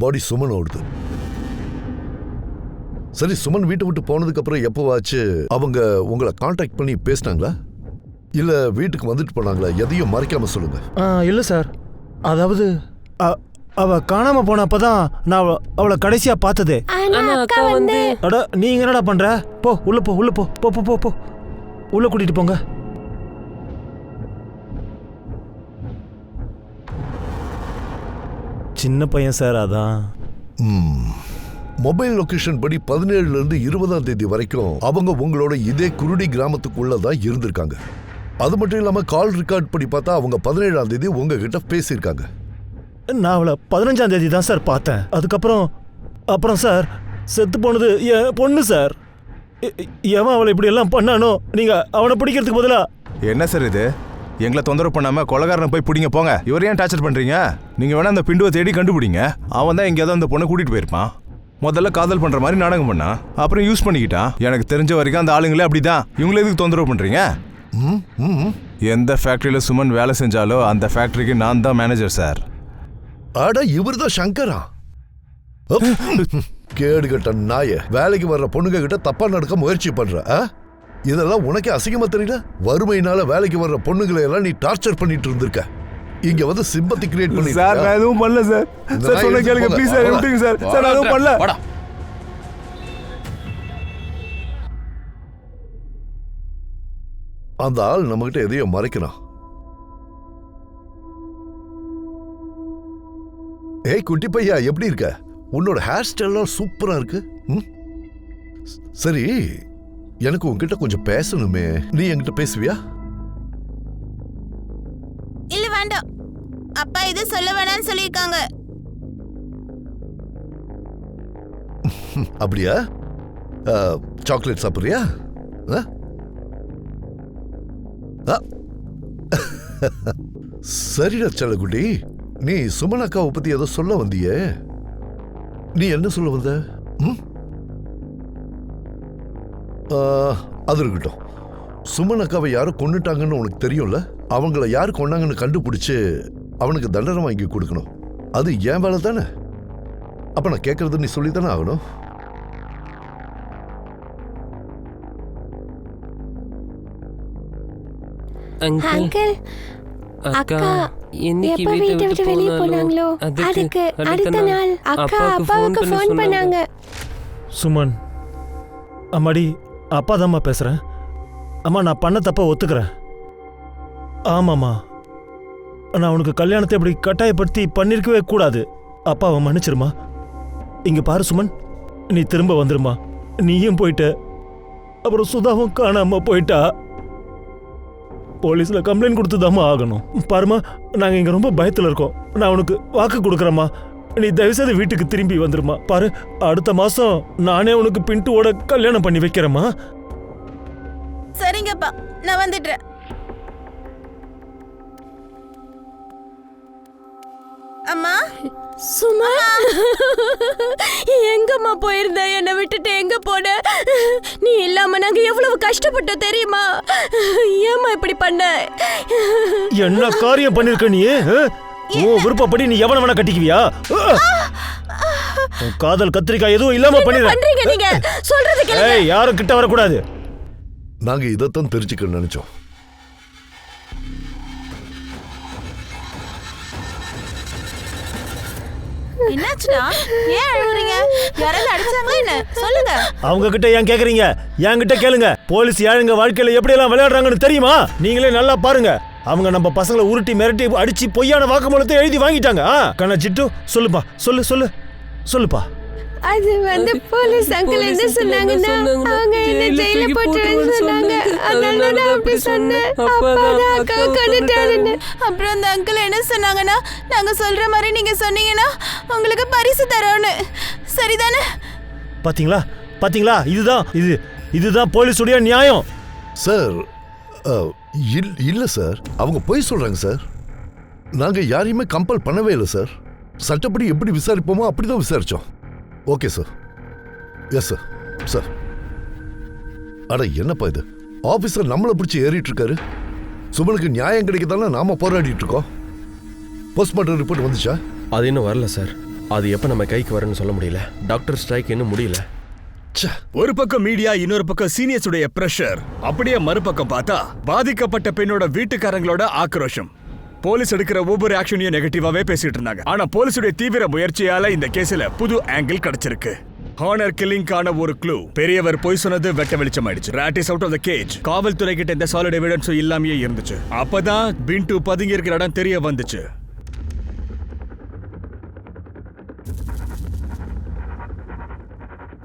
பாடி சுமனோடுது. சரி, சுமன் வீட்டை விட்டு போனதுக்கு அப்புறம் எப்போவாச்சு அவங்க உங்களை கான்டாக்ட் பண்ணி பேசினாங்களா? இல்ல வீட்டுக்கு வந்துட்டு போனாங்களா? எதையும் மறைக்காம சொல்லுங்க. இல்லை சார், அதாவது அவ காணாம போனப்பதான் நான் அவளை கடைசியா பார்த்ததே. ஆனா அக்கா வந்து அட நீங்க என்னடா பண்ற? போ உள்ள போ, உள்ள போ, போ போ போ, உள்ள கூட்டிட்டு போங்க. சின்ன பையன் சார், அதான். மொபைல் லொகேஷன் படி 17ல இருந்து 20ஆம் தேதி வரைக்கும் அவங்க உங்களோட இதே குருடி கிராமத்துக்குள்ளதான் இருந்திருக்காங்க. அது மட்டும் இல்லாம கால் ரெக்கார்ட் படி பார்த்தா அவங்க 17ஆம் தேதி உங்ககிட்ட பேசியிருக்காங்க. நான் அவளை 15ஆம் தேதி தான் சார் பார்த்தேன். அப்புறம் சார், செத்து போனது என் பொண்ணு சார். எவன் அவளை இப்படி எல்லாம் பண்ணானோ, நீங்க அவனை பிடிக்கிறதுக்கு பதிலா. என்ன சார் இது? எங்களை தொந்தரவு பண்ணாம கொலகாரனை போய் பிடிங்க போங்க. இவர் ஏன் டார்ச்சர் பண்றீங்க? நீங்க வேணா அந்த பிண்டுவை தேடி கண்டுபிடிங்க. அவன் தான் எங்கேயாவது அந்த பொண்ணை கூட்டிட்டு போயிருப்பான். முதல்ல காதல் பண்ற மாதிரி நாடகம் பண்ணான், அப்புறம் யூஸ் பண்ணிக்கிட்டான். எனக்கு தெரிஞ்ச வரைக்கும் அந்த ஆளுங்களே அப்படிதான். இவங்களே எதுக்கு தொந்தரவு பண்றீங்க? எந்த ஃபேக்டரியில சுமன் வேலை செஞ்சாலோ அந்த ஃபேக்டரிக்கு நான் தான் மேனேஜர் சார். அட, இவர் தான் சங்கரா. கேடு கட்ட நாய, வேலைக்கு வர்ற பொண்ணுங்க கிட்ட தப்பா நடக்க முயற்சி பண்ற. இதெல்லாம் உனக்கே அசிங்கமா தெரியல? வறுமையினால வேலைக்கு வர்ற பொண்ணுங்களை எல்லாம் நீ டார்ச்சர் பண்ணிட்டு இருந்திருக்க. இங்க வந்து சிம்பத்தி கிரியேட் பண்ணி. சார் நான் எதுவும் பண்ணல சார். சார் சொன்ன கேளுங்க ப்ளீஸ் சார், விட்டுங்க சார். சார் நான் எதுவும் பண்ணல. அந்த ஆள் நம்மகிட்ட எதையோ மறைக்கிறான். ஏய் குட்டி பையா, எப்படி இருக்க? உன்னோட ஹேர் ஸ்டைல்லாம் சூப்பரா இருக்கு. சரி, எனக்கு உன்கிட்ட கொஞ்சம் பேசணுமே. நீ என்கிட்ட பேசுவியா? இல்ல வேண்டாம், அப்பா இது சொல்ல வேணாம்னு சொல்லியிருக்காங்க. அப்படியா? சாக்லேட் சாப்பிடுறியா? சரிடா செல்லக்குட்டி, நீ சுமன் அக்காவை பத்தி ஏதோ சொல்ல வந்தியே, நீ என்ன சொல்ல வந்த? அது இருக்கட்டும். சுமன் அக்காவை யாரும் கொன்னுட்டாங்கன்னு உனக்கு தெரியும்ல? அவங்கள யாரு கொண்டாங்கன்னு கண்டுபிடிச்சு அவனுக்கு தண்டனை வாங்கி கொடுக்கணும். அது என் வேலை தானே. அப்ப நான் கேட்கறது நீ சொல்லித்தானே ஆகணும். அங்கிள், அக்கா எப்ப வீட்டை விட்டு வெளியே போனாங்களோ அதுக்கு அடுத்த நாள் அக்கா அப்பாவுக்கு ஃபோன் பண்ணாங்க. சுமன், அம்மாடி, அப்பா தாம்மா பேசுறேன். அம்மா, நான் பண்ண தப்ப ஒத்துக்கிறேன். ஆமாம்மா, நான் உனக்கு கல்யாணத்தை இப்படி கட்டாயப்படுத்தி பண்ணிருக்கவே கூடாது. அப்பாவை மன்னிச்சிருமா. இங்க பாரு சுமன், நீ திரும்ப வந்துருமா. நீயும் போயிட்ட, அப்புறம் சுதாவும் காணாம போயிட்டா. போலீஸ்ல கம்ப்ளைண்ட் கொடுத்துதாம்மா ஆகணும். பாருமா, நாங்க இங்க ரொம்ப பயத்துல இருக்கோம். நான் உனக்கு வாக்கு கொடுக்குறேம்மா. நீ தயவுசெய்து வீட்டுக்கு திரும்பி வந்துருமா. பாரு, அடுத்த மாசம் நானே உனக்கு பின்ட்டுவோட கல்யாணம் பண்ணி வைக்கிறேம்மா. சரிங்கப்பா, நான் வந்துடுறேன். அம்மா, சும்மா எங்கம்மா போயிருந்த? என்னை விட்டுட்டு எங்க போன? நீ இல்லாம நாங்க எவ்வளவு கஷ்டப்பட்டோம் தெரியுமா? ஏம்மா இப்படி பண்ண? என்ன காரியம் பண்ணிருக்க நீ? உன் விருப்பப்படி நீ எவன வேணா கட்டிக்குவியா? காதல் கத்திரிக்காய் எதுவும் இல்லாம பண்றீங்க நீங்க? சொல்றது கேளுங்க. ஏய், யாரும் கிட்ட வரக்கூடாது. நாங்க இதைத்தான் தெரிஞ்சுக்க நினைச்சோம். என்னாச்சுடா? ஏன் அழுகுறீங்க? யாராவது அடிச்சாங்களா என்ன? சொல்லுங்க. அவங்க கிட்ட ஏன் கேக்குறீங்க? என்கிட்ட கேளுங்க. போலீஸ் ஏழுங்க வாழ்க்கையில எப்படி எல்லாம் விளையாடுறாங்கன்னு தெரியுமா? நீங்களே நல்லா பாருங்க. அவங்க நம்ம பசங்களை உருட்டி மிரட்டி அடிச்சு பொய்யான வாக்குமூலத்தை எழுதி வாங்கிட்டாங்க. கண்ணா சிட்டு, சொல்லுப்பா, சொல்லுப்பா. அது வந்து போலீஸ் அங்கிள் என்ன சொன்னாங்கன்னா, அவங்க என்ன ஜெயில போட்டுருன்னு சொன்னாங்க. அதனால நான் அப்படி சொன்னேன். அப்பா தான் அக்காவை கொன்னுட்டாருன்னு. அப்புறம் அந்த அங்கிள் என்ன சொன்னாங்கன்னா, நாங்க சொல்ற மாதிரி நீங்க சொன்னீங்கன்னா உங்களுக்கு பரிசு தரோன்னு. சரிதானே? பாத்தீங்களா? இதுதான் போலீஸுடைய நியாயம். சார், இல்ல சார், அவங்க போய் சொல்றாங்க சார். நாங்க யாரையுமே கம்பல் பண்ணவே இல்லை சார். சட்டப்படி எப்படி விசாரிப்போமோ அப்படிதான் விசாரிச்சோம். Okay sir. Yes sir. Sir, அட என்னப்பா இது? ஆபீசர் நம்மளை பிடிச்சி ஏறிட்டு இருக்காரு. சுமனுக்கு நியாயம் கிடைக்கதானே நாம போராடிட்டு இருக்கோம். போஸ்ட்மார்ட்டம் ரிப்போர்ட் வந்துச்சா? அது இன்னும் வரல சார். அது எப்போ நம்ம கைக்கு வரும்னு சொல்ல முடியல. டாக்டர் ஸ்ட்ரைக் இன்னும் முடியல. ஒரு பக்கம் மீடியா, இன்னொரு பக்கம் சீனியர்ஸ் உடைய பிரஷர். அப்படியே மறுபக்கம் பார்த்தா பாதிக்கப்பட்ட பெண்ணோட வீட்டுக்காரங்களோட ஆக்ரோஷம். போலீஸ் எடுக்கிற ஒவ்வொரு ஆக்ஷனையும் நெகட்டிவாவே பேசிட்டு இருந்தாங்க. ஆனா போலீஸுடைய தீவிர முயற்சியால இந்த கேஸ்ல புது ஆங்கிள் கிடைச்சிருக்கு. ஹானர் கில்லிங்கான ஒரு க்ளூ. பெரியவர் போய் சொன்னது வெட்ட வெளிச்சமாயிடுச்சு. Rat is out of the cage. காவல்துறை கிட்ட இந்த சாலிட் எவிடன்ஸும் இல்லாமயே இருந்துச்சு. அப்பதான் பின்ட்டு பதுங்கி இருக்கிற இடம் தெரிய வந்துச்சு.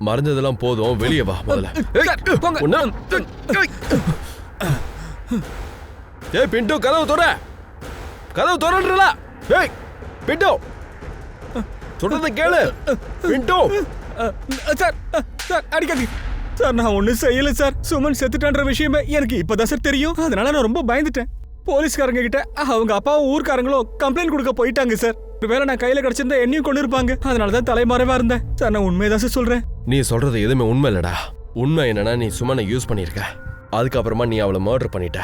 மறைஞ்சதெல்லாம் போதும், வெளியே வா முதல்ல. ஏய் பிண்டு, கதவு தோற, கதவு தோறன்றல. ஏய் பிண்டு, சொல்றத கேளு பிண்டு. சார் சார் அடிக்காதீங்க சார். நான் ஒன்றும் செய்யல சார். சுமன் செத்துட்டான்ற விஷயமே எனக்கு இப்பதான் சார் தெரியும். அதனால நான் ரொம்ப பயந்துட்டேன். போலீஸ்காரங்க கிட்ட அவங்க அப்பாவும் ஊர்க்காரங்களும் கம்ப்ளைண்ட் கொடுக்க போயிட்டாங்க சார். வேலை நான் கையில கிடைச்சிருந்தா என்னையும் கொண்டு இருப்பாங்க. அதனாலதான் தலைமறைவா இருந்தேன் சார். நான் உண்மையதான் சார் சொல்றேன். நீ சொல்றது எதுவுமே உண்மை இல்லடா. உண்மை என்னன்னா நீ சுமனை யூஸ் பண்ணிருக்க. அதுக்கப்புறமா நீ அவளை மர்டர் பண்ணிட்ட.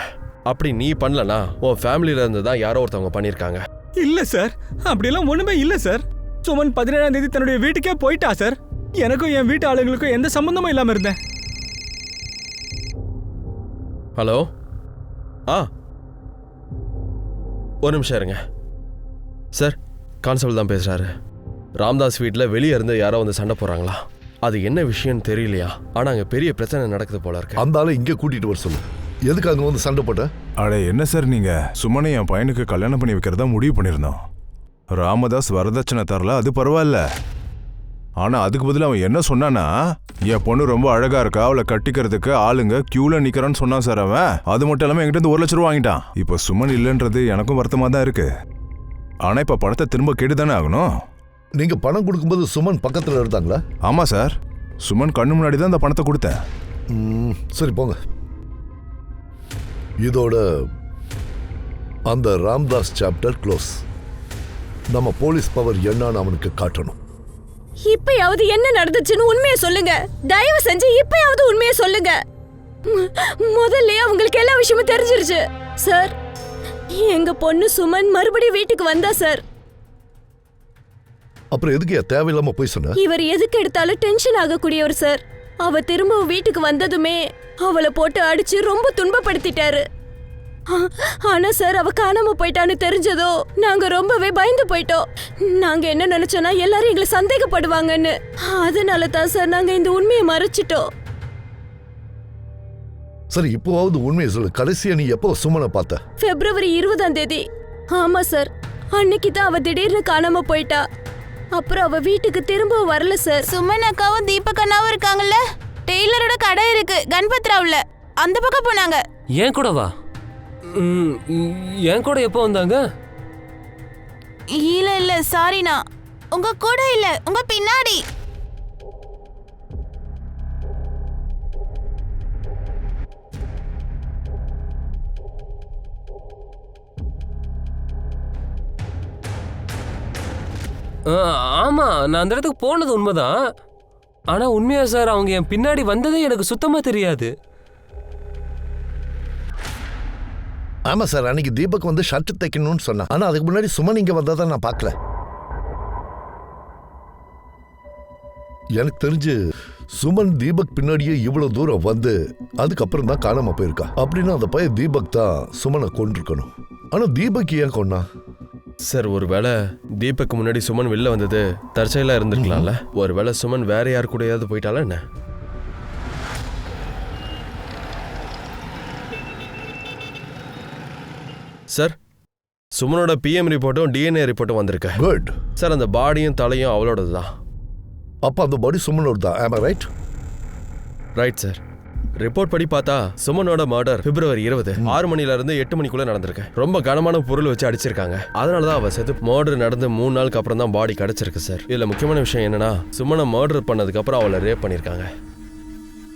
அப்படி நீ பண்ணலனா உன் ஃபேமிலியில இருந்து தான் யாரோ ஒருத்தவங்க பண்ணிருக்காங்க. இல்ல சார், அப்படியெல்லாம் ஒண்ணுமே இல்ல சார். சுமன் 17ஆம் தேதி தன்னுடைய வீட்டுக்கே போயிட்டா சார். எனக்கும் என் வீட்டு ஆளுங்களுக்கும் எந்த சம்பந்தமும் இல்லாம இருந்தேன். ஹலோ, ஒரு நிமிஷம் இருங்க சார். கான்ஸ்டபிள் தான் பேசுறாரு. ராம்தாஸ் வீட்டில் வெளியே இருந்து யாரோ வந்து சண்டை போறாங்களா? அது என்ன விஷயம்னு தெரியலையா? ஆனா அங்க பெரிய பிரச்சனை நடக்குது போல இருக்கு. அந்த ஆளை இங்கே கூட்டிட்டு வர சொல்லு. எதுக்கு அங்க வந்து சண்டை போட்ட? அட என்ன சார் நீங்க? சுமனை என் பையனுக்கு கல்யாணம் பண்ணி வைக்கிறதா முடிவு பண்ணியிருந்தோம். ராமதாஸ் வரதட்சணை தரல, அது பரவாயில்ல. ஆனா அதுக்கு பதில் அவன் என்ன சொன்னானா, என் பொண்ணு ரொம்ப அழகா இருக்கா, அவளை கட்டிக்கிறதுக்கு ஆளுங்க கியூல நிக்கிறான்னு சொன்னான் சார் அவன். அது மட்டும் இல்லாம என்கிட்ட 1 லட்சம் ரூபா வாங்கிட்டான். இப்போ சுமன் இல்லைன்றது எனக்கும் வருத்தமா தான் இருக்கு. ஆனா இப்ப பணத்தை திரும்ப கேட்டுதானே ஆகணும். நீங்க பணம் கொடுக்கும்போது சுமன் பக்கத்துல இருந்தாங்களா? ஆமா சார், சுமன் கண்ணு முன்னாடி தான் அந்த பணத்தை கொடுத்தேன். சரி போங்க. இதோட அந்த ராம்தாஸ் சாப்டர் க்ளோஸ். நம்ம போலீஸ் பவர் என்னன்னு அவனுக்கு காட்டணும். இப்பயாவது என்ன நடந்துச்சுன்னு உண்மையை சொல்லுங்க. தயவு செஞ்சு இப்பயாவது உண்மையை சொல்லுங்க. முதல்ல அவங்களுக்கு எல்லா விஷயமும் தெரிஞ்சிருச்சு சார். எங்க பொண்ணு சுமன் மறுபடியும் வீட்டுக்கு வந்தா சார். அப்புறம் எதுக்கு தேவையில்லாம போய் சொன்ன? இவர் எதுக்கு எடுத்தாலும் டென்ஷன் ஆகக்கூடியவர் சார். அவ திரும்ப வீட்டுக்கு வந்ததுமே அவளை போட்டு அடிச்சு ரொம்ப துன்பப்படுத்திட்டாரு. ஆனா சார், அவ காணாம போயிட்டான்னு தெரிஞ்சதோ நாங்க ரொம்பவே பயந்து போயிட்டோம். நாங்க என்ன நினைச்சோன்னா எல்லாரும் எங்களை சந்தேகப்படுவாங்கன்னு. அதனால தான் சார் நாங்க இந்த உண்மையை மறைச்சிட்டோம். சரி, இப்போவாவது உண்மையை சொல்லு. கடைசியா நீ எப்போ சுமனை பார்த்த? பிப்ரவரி 20ஆம் தேதி. ஆமா சார், அன்னைக்கு தான் அவ திடீர்னு காணாம போயிட்டா. அப்புறம் அவ வீட்டுக்கு திரும்ப வரல சார். சுமன் அக்காவும் தீபக் அண்ணாவும் இருக்காங்கல்ல, டெய்லரோட கடை இருக்கு கன்பத்ராவுல, அந்த பக்கம் போனாங்க. ஏன் கூட வா? என் கூட எப்போ வந்தாங்க? இல்ல இல்ல சாரிண்ணா, உங்க கூட இல்ல, உங்க பின்னாடி. ஆமா, நான் அந்த இடத்துக்கு போனது உண்மைதான். ஆனா உண்மையா சார், அவங்க என் பின்னாடி வந்ததே எனக்கு சுத்தமா தெரியாது. ஆமா சார், அன்னைக்கு தீபக் வந்து ஷர்ட் தைக்கணும்னு சொன்னான். ஆனா அதுக்கு முன்னாடி சுமன் இங்க வந்ததை நான் பார்க்கல. எனக்கு தெரிஞ்சு சுமன் தீபக் பின்னாடியே இவ்வளவு தூரம் வந்து அதுக்கப்புறம் தான் காணாம போயிருக்கா. அப்படின்னா அந்த பையன் தீபக் தான் சுமனை கொண்டிருக்கணும். ஆனா தீபக் ஏன் கொன்னா? சார், ஒருவேளை தீபக்கு முன்னாடி சுமன் வெளில வந்தது தற்செயலா இருந்திருக்கலாம்ல. ஒருவேளை சுமன் வேற யாரு கூடயாவது போயிட்டாலா என்ன? சார், சுமனோட பிஎம் ரிப்போர்ட்டும் டிஎன்ஏ ரிப்போர்ட்டும் வந்திருக்கு. குட் சார், அந்த பாடியும் தலையும் அவளோடது தான். அப்ப அந்த பாடி சுமனோட தான். ஆமா ரைட்? Right sir. ரிப்போர்ட் படி பார்த்தா சுமனோட மர்டர் பிப்ரவரி 20 6 மணில இருந்து 8 மணிக்குள்ள நடந்திருக்கு. ரொம்ப கனமான பொருள் வச்சு அடிச்சிருக்காங்க. அதனாலதான் அவ செத்து. மர்டர் நடந்து 3 நாளுக்கு அப்புறம் தான் பாடி கிடைச்சிருக்கு சார். இதுல முக்கியமான விஷயம் என்னன்னா, சுமனை மர்டர் பண்ணதுக்கு அப்புறம் அவளை ரேப் பண்ணிருக்காங்க.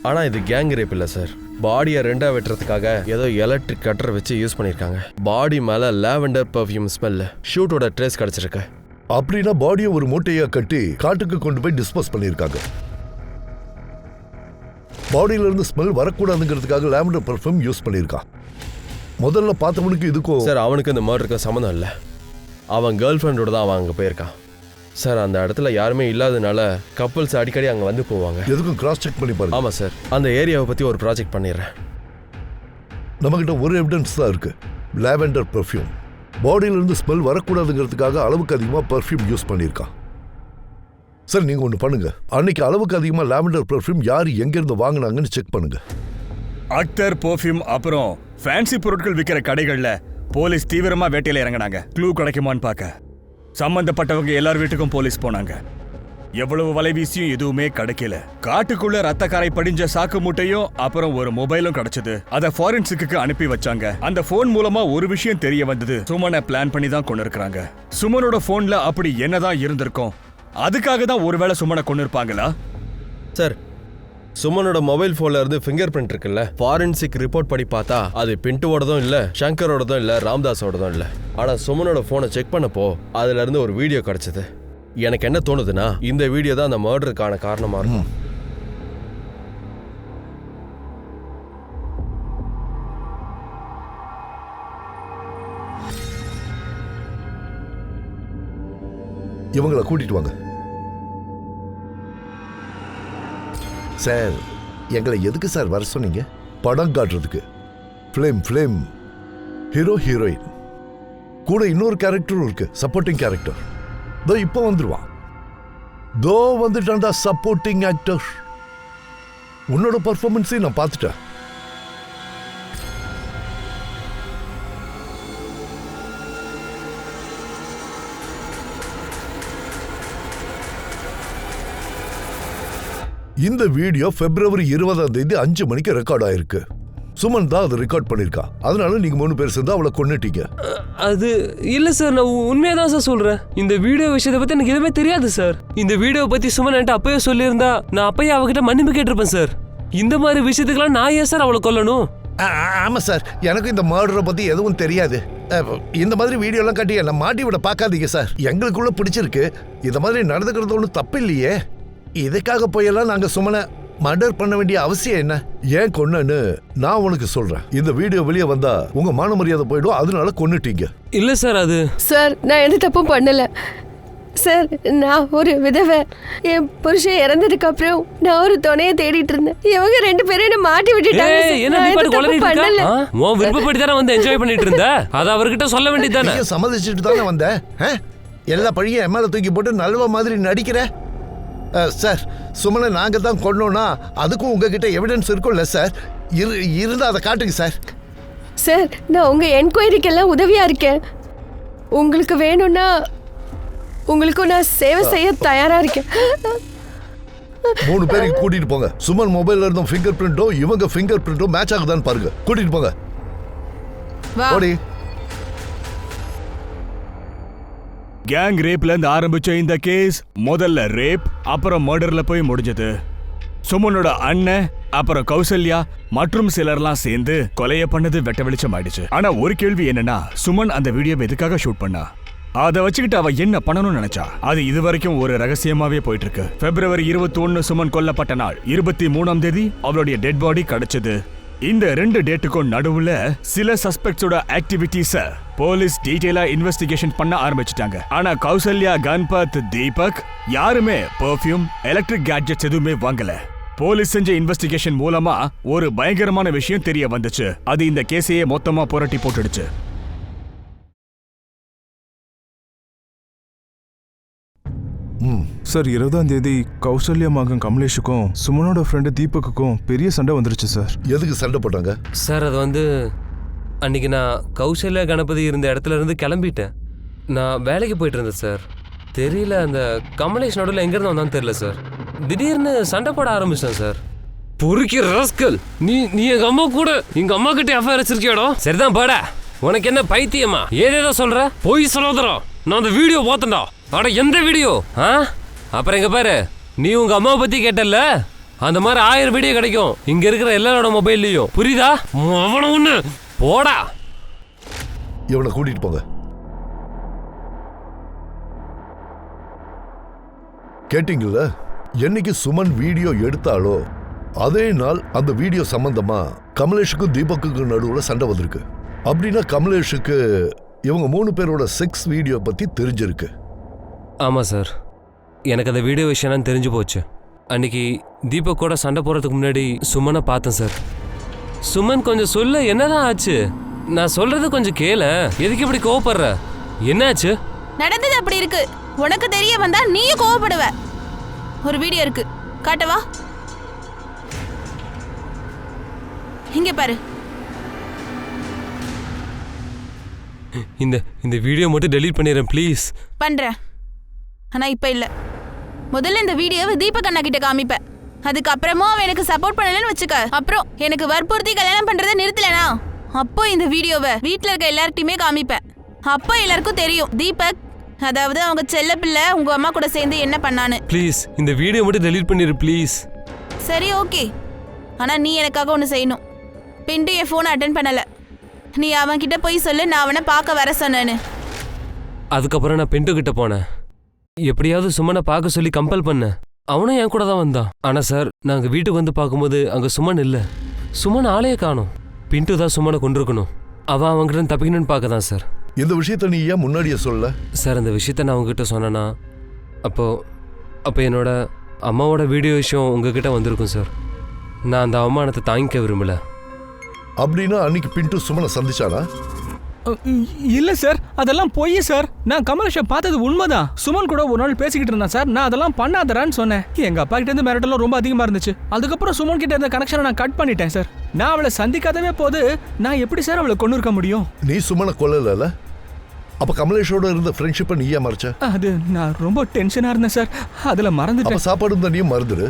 ஆனா இது கேங் ரேப் இல்ல சார். பாடியை 2ஆ வெட்டுறதுக்காக ஏதோ எலக்ட்ரிக் கட்டர் வச்சு யூஸ் பண்ணிருக்காங்க. பாடி மேல லாவெண்டர் பர்ஃப்யூம் ஸ்மெல், ஷூட்டோட ட்ரேஸ் கிடைச்சிருக்கு. அப்படின்னா பாடியை ஒரு மூட்டையா கட்டி காட்டுக்கு கொண்டு போய் டிஸ்போஸ் பண்ணிருக்காங்க. பாடியில இருந்து ஸ்மெல் வரக்கூடாதுங்கிறதுக்காக லாவெண்டர் பர்ஃப்யூம் யூஸ் பண்ணிருக்கான். முதல்ல பார்த்தவனுக்கு இதுக்கும் சார், அவனுக்கு இந்த மர்டருக்கு சம்மந்தம் இல்லை. அவன் கேர்ள் ஃப்ரெண்டோட தான் அவன் அங்கே போயிருக்கான். சார் அந்த இடத்துல யாருமே இல்லாதனால கப்பல்ஸ் அடிக்கடி அங்கே வந்து போவாங்க. எதுக்கும் கிராஸ் செக் பண்ணி பாருங்க. ஆமாம் சார், அந்த ஏரியாவை பற்றி ஒரு ப்ராஜெக்ட் பண்ணிடுறேன். நம்மகிட்ட ஒரு எவிடன்ஸ் தான் இருக்கு, லாவெண்டர் பெர்ஃப்யூம். பாடியிலிருந்து ஸ்மெல் வரக்கூடாதுங்கிறதுக்காக அளவுக்கு அதிகமாக பெர்ஃப்யூம் யூஸ் பண்ணியிருக்கான். சார் நீங்கள் ஒன்று பண்ணுங்க, அன்னைக்கு அளவுக்கு அதிகமாக லாவெண்டர் பெர்ஃப்யூம் யார் எங்கேருந்து வாங்கினாங்கன்னு செக் பண்ணுங்க. அக்தர் பெர்ஃப்யூம் அப்புறம் ஃபேன்சி பொருட்கள் விற்கிற கடைகள்ல போலீஸ் தீவிரமா வேட்டையில இறங்கினாங்க. க்ளூ கிடைக்குமான்னு பார்க்க சம்பந்தப்பட்டவங்க எல்லார் வீட்டுக்கும் போலீஸ் போனாங்க. எவ்வளவு வலைவீசியும் எதுவுமே கிடைக்கல. காட்டுக்குள்ள ரத்த கரை படிஞ்ச சாக்கு மூட்டையும் அப்புறம் ஒரு மொபைலும் கிடைச்சது. அத ஃபாரன்சிக்கு அனுப்பி வச்சாங்க. அந்த போன் மூலமா ஒரு விஷயம் தெரிய வந்தது, சுமனை பிளான் பண்ணி தான் கொண்டு இருக்காங்க. சுமனோட போன்ல அப்படி என்னதான் இருந்திருக்கும்? அதுக்காக தான் ஒருவேளை சுமனை கொண்டு இருப்பாங்களா? சார், சுமனோட மொபைல் போன்ல இருந்து ஃபிங்கர் பிரிண்ட் இருக்குல்ல, ஃபாரன்சிக் ரிப்போர்ட் படி பார்த்தா அது பின்ட்டுவோடதும் இல்ல, சங்கரோடதும் இல்ல, ராம்தாஸோடதும் இல்ல. ஆனா சுமனோட போனை செக் பண்ணப்போ அதுல இருந்து ஒரு வீடியோ கிடைச்சது. எனக்கு என்ன தோணுதுன்னா, இந்த வீடியோ தான் அந்த மர்டருக்கான காரணமா இருக்கும். இவங்களை கூட்டிட்டு வாங்க. சார், எங்களை எதுக்கு சார் வர சொன்னீங்க? படம் காட்டுறதுக்கு. ஃபிலிம் ஹீரோ ஹீரோயின் கூட இன்னொரு கேரக்டரும் இருக்கு, சப்போர்ட்டிங் கேரக்டர். தோ இப்போ வந்துடுவான். தோ வந்துட்டான்டா சப்போர்ட்டிங் ஆக்டர். உன்னோட பர்ஃபார்மன்ஸையும் நான் பார்த்துட்டேன். இந்த வீடியோ February 20 5 மணிக்கு ரெக்கார்ட் ஆயிருக்கு. சுமன் தான் அதை ரெக்கார்ட் பண்ணிருக்கா. அதனால நீங்க 3 பேர் சேர்ந்து அவளை கொன்னுட்டீங்க. அது இல்ல சார், நான் உண்மையா தான் சார் சொல்றேன். இந்த வீடியோ விஷயத்தை பத்தி எனக்கு எதுவுமே தெரியாது சார். இந்த வீடியோ பத்தி சுமன் என்கிட்ட அப்பயே சொல்லியிருந்தா நான் அப்பயே அவகிட்ட மன்னிப்பு கேட்டிருப்பேன் சார். இந்த மாதிரி விஷயத்துக்கெல்லாம் நான் ஏன் சார் அவளை கொல்லணும்? ஆமா சார், எனக்கு இந்த மர்டரை பத்தி எதுவும் தெரியாது. இந்த மாதிரி வீடியோலாம் காட்டி என்ன மாட்டி விட பார்க்காதீங்க சார். எங்களுக்குள்ள பிடிச்சிருக்கு. இந்த மாதிரி நடந்துக்கிறது ஒன்றும் தப்பு இல்லையே. இதுக்காக போயெல்லாம் நாங்க சுமனை மர்டர் பண்ண வேண்டிய அவசியம் என்ன? ஏன் கொன்னன்னு நான் உனக்கு சொல்றேன். இந்த வீடியோ வெளியே வந்தா உங்க மான மரியாதை போயிடும், அதனால கொன்னுட்டீங்க. இல்ல சார், அது சார் நான் எந்த தப்பும் பண்ணல சார். நான் ஒரு விதவை. என் புருஷன் இறந்ததுக்கு அப்புறம் நான் ஒரு துணையை தேடிட்டு இருந்தேன். இவங்க 2 பேரும் என்ன மாட்டி விட்டுட்டாங்க. என்ன நீ பாட்டு கொலறிட்டு இருக்க? உன் விருப்பப்படி தானே வந்து என்ஜாய் பண்ணிட்டு இருந்த. அத அவர்கிட்ட சொல்ல வேண்டியதானே? நீ சம்மதிச்சிட்டு தானே வந்த. எல்லா பழியும் என் மேல தூக்கி போட்டு நல்லவ மாதிரி நடிக்கிற. சார், சுமனை நாங்க தான் கொன்னோம்னா அதுக்கும் உங்ககிட்ட எவிடன்ஸ் இருக்கும்ல சார்? இருந்தா அதை காட்டுங்க சார். சார், நான் உங்க என்கொயரிக்கெல்லாம் உதவியா இருக்கேன். உங்களுக்கு வேணும்னா உங்களுக்கும் நான் சேவை செய்ய தயாரா இருக்கேன். 3 பேரையும் கூட்டிட்டு போங்க. சுமன் மொபைல்ல இருந்தும் ஃபிங்கர் பிரிண்டும் இவங்க ஃபிங்கர் பிரிண்டும் மேட்ச் ஆகுதான்னு பாருங்க. கூட்டிட்டு போங்க. ஓடி. கேங் ரேப்ல இருந்து ஆரம்பிச்ச இந்த கேஸ் முதல்ல ரேப், அப்புறம் மர்டர்ல போய் முடிஞ்சது. சுமனோட அண்ணன் அப்புறம் கௌசல்யா மற்றும் சிலர்லாம் சேர்ந்து கொலைய பண்ணது வெட்ட வெளிச்சம் ஆயிடுச்சு. ஆனா ஒரு கேள்வி என்னன்னா, சுமன் அந்த வீடியோவை எதுக்காக ஷூட் பண்ணா? அதை வச்சுக்கிட்டு அவ என்ன பண்ணணும்னு நினைச்சா? அது இதுவரைக்கும் ஒரு ரகசியமாவே போயிட்டு இருக்கு. February 21 சுமன் கொல்லப்பட்ட நாள். 23ஆம் தேதி அவளுடைய டெட் பாடி கிடைச்சது. இந்த 2 டேட்டுக்கும் நடுவுல சில சஸ்பெக்ட்ஸோட ஆக்டிவிட்டிஸ போலீஸ் டீடைலா இன்வெஸ்டிகேஷன் பண்ண ஆரம்பிச்சிட்டாங்க. ஆனா கௌசல்யா, கன்பத், தீபக் யாருமே பெர்ஃப்யூம், எலக்ட்ரிக் கேட்ஜெட்ஸ் எதுவுமே வாங்கல. போலீஸ் செஞ்ச இன்வெஸ்டிகேஷன் மூலமா ஒரு பயங்கரமான விஷயம் தெரிய வந்துச்சு. அது இந்த கேஸையே மொத்தமா புரட்டி போட்டுடுச்சு. சார், 20ஆம் தேதி கௌசல்யா மகன் கமலேஷுக்கும் சுமனோட ஃப்ரெண்டு தீபக்குக்கும் பெரிய சண்டை வந்துருச்சு சார். எதுக்கு சண்டை போட்டாங்க சார்? அது வந்து அன்னைக்கு நான் கௌசல்யா கணபதி இருந்த இடத்துல இருந்து கிளம்பிட்டேன். நான் வேலைக்கு போயிட்டு இருந்தேன் சார். தெரியல, அந்த கமலேஷ் நடுவில் எங்கேருந்து வந்தான்னு தெரியல சார். திடீர்னு சண்டை போட ஆரம்பிச்சேன் சார். பொறுக்கிற ராஸ்கல், நீ எங்க அம்மா கூட எங்க அம்மா கிட்ட அஃபேர் வச்சிருக்கியாடோ? சரிதான் பாடா, உனக்கு என்ன பைத்தியமா? ஏதேதோ சொல்ற, போய் சொல்லாதடா. நான் அந்த வீடியோ பார்த்தேன்டா. அட எந்த வீடியோ? அப்புறம் எங்க பாரு, நீ உங்க அம்மாவை பத்தி கேட்டல, அந்த மாதிரி 1000 வீடியோ கிடைக்கும் இங்க இருக்கிற எல்லாரோட மொபைல்லையும். புரியுதா? அவன ஒண்ணு போடா. இவனை கூட்டிட்டு போங்க. கேட்டீங்கல்ல, என்னைக்கு சுமன் வீடியோ எடுத்தாலோ அதே நாள் அந்த வீடியோ சம்பந்தமா கமலேஷுக்கும் தீபக்குக்கும் நடுவுல சண்டை வந்திருக்கு. அப்படின்னா கமலேஷுக்கு இவங்க 3 பேரோட செக்ஸ் வீடியோ பத்தி தெரிஞ்சிருக்கு. ஆமாம் சார், எனக்கு அந்த வீடியோ விஷயம்லாம் தெரிஞ்சு போச்சு. அன்னைக்கு தீபக் கூட சண்டை போடுறதுக்கு முன்னாடி சுமனை பார்த்தேன் சார். சுமன் கொஞ்சம் சொல்ல, என்னதான் ஆச்சு? நான் சொல்றது கொஞ்சம் கேள. எதுக்கு இப்படி கோவப்படுற? என்னாச்சு? நடந்தது அப்படி இருக்கு. உனக்கு தெரிய வந்தா நீயும் கோவப்படுவ. ஒரு வீடியோ இருக்கு, காட்டவா? இங்க பாரு. இந்த வீடியோ மட்டும் டெலீட் பண்ணிடுறேன் ப்ளீஸ். பண்றேன், ஆனா இப்ப இல்ல. முதல்ல இந்த வீடியோவை தீபக் அண்ணா கிட்ட காமிப்பேன். அதுக்கப்புறமும் அவன் எனக்கு சப்போர்ட் பண்ணலன்னு வச்சுக்க, அப்புறம் எனக்கு வற்புறுத்தி கல்யாணம் பண்றதை நிறுத்தலனா, அப்போ இந்த வீடியோவை வீட்டுல இருக்க எல்லார்ட்டையுமே காமிப்பேன். அப்போ எல்லாருக்கும் தெரியும் தீபக், அதாவது அவங்க செல்ல பிள்ளை உங்க அம்மா கூட சேர்ந்து என்ன பண்ணான்னு. ப்ளீஸ் இந்த வீடியோ மட்டும் டெலீட் பண்ணிடு ப்ளீஸ். சரி ஓகே, ஆனா நீ எனக்காக ஒன்று செய்யணும். பிண்டு என் ஃபோனை அட்டன் பண்ணல. நீ அவன் கிட்ட போய் சொல்லு நான் அவனை பார்க்க வர சொன்னேன்னு. அதுக்கப்புறம் நான் பிண்டு கிட்ட போனேன். எப்படியாவது சுமனை பார்க்க சொல்லி கம்பல் பண்ணேன். அவனும் என் கூட தான் வந்தான். ஆனா சார், நாங்க வீட்டுக்கு வந்து பார்க்கும்போது அங்க சுமன் இல்லை. சுமன் ஆளையே காணோம். பிண்டு தான் சுமனை கொண்டிருக்கணும். அவன் அவங்ககிட்ட தப்பிக்கணும்னு பார்க்க தான் சார். இந்த விஷயத்த நீ ஏன் முன்னாடியே சொல்ல? சார், அந்த விஷயத்த நான் உங்ககிட்ட சொன்னேன்னா அப்போ என்னோட அம்மாவோட வீடியோ விஷயம் உங்ககிட்ட வந்திருக்கும் சார். நான் அந்த அவமானத்தை தாங்கிக்க விரும்பல. அப்படின்னா அன்னைக்கு பிண்டு சுமனை சந்திச்சானா? இல்ல சார், அதெல்லாம் பொய் சார். நான் கமலேஷை பார்த்தது உண்மைதான். சுமன் கூட ஒரு நாள் பேசிக்கிட்டு இருந்தான் சார். நான் அதெல்லாம் பண்ணாதரான்னு சொன்னேன். எங்க அப்பா கிட்ட இருந்து மிரட்டலாம் ரொம்ப அதிகமா இருந்துச்சு. அதுக்கப்புறம் சுமன் கிட்ட இருந்த கனெக்ஷனை நான் கட் பண்ணிட்டேன் சார். நான் அவளை சந்திக்காதவே போது நான் எப்படி சார் அவளை கொண்டு இருக்க முடியும்? நீ சுமனை கொல்லல, அப்ப கமலேஷோட இருந்த ஃப்ரெண்ட்ஷிப்பை நீயே மறைச்ச? அது நான் ரொம்ப டென்ஷனா இருந்தேன் சார், அதுல மறந்துட்டேன். சாப்பாடு தண்ணியும் மறந்துடு.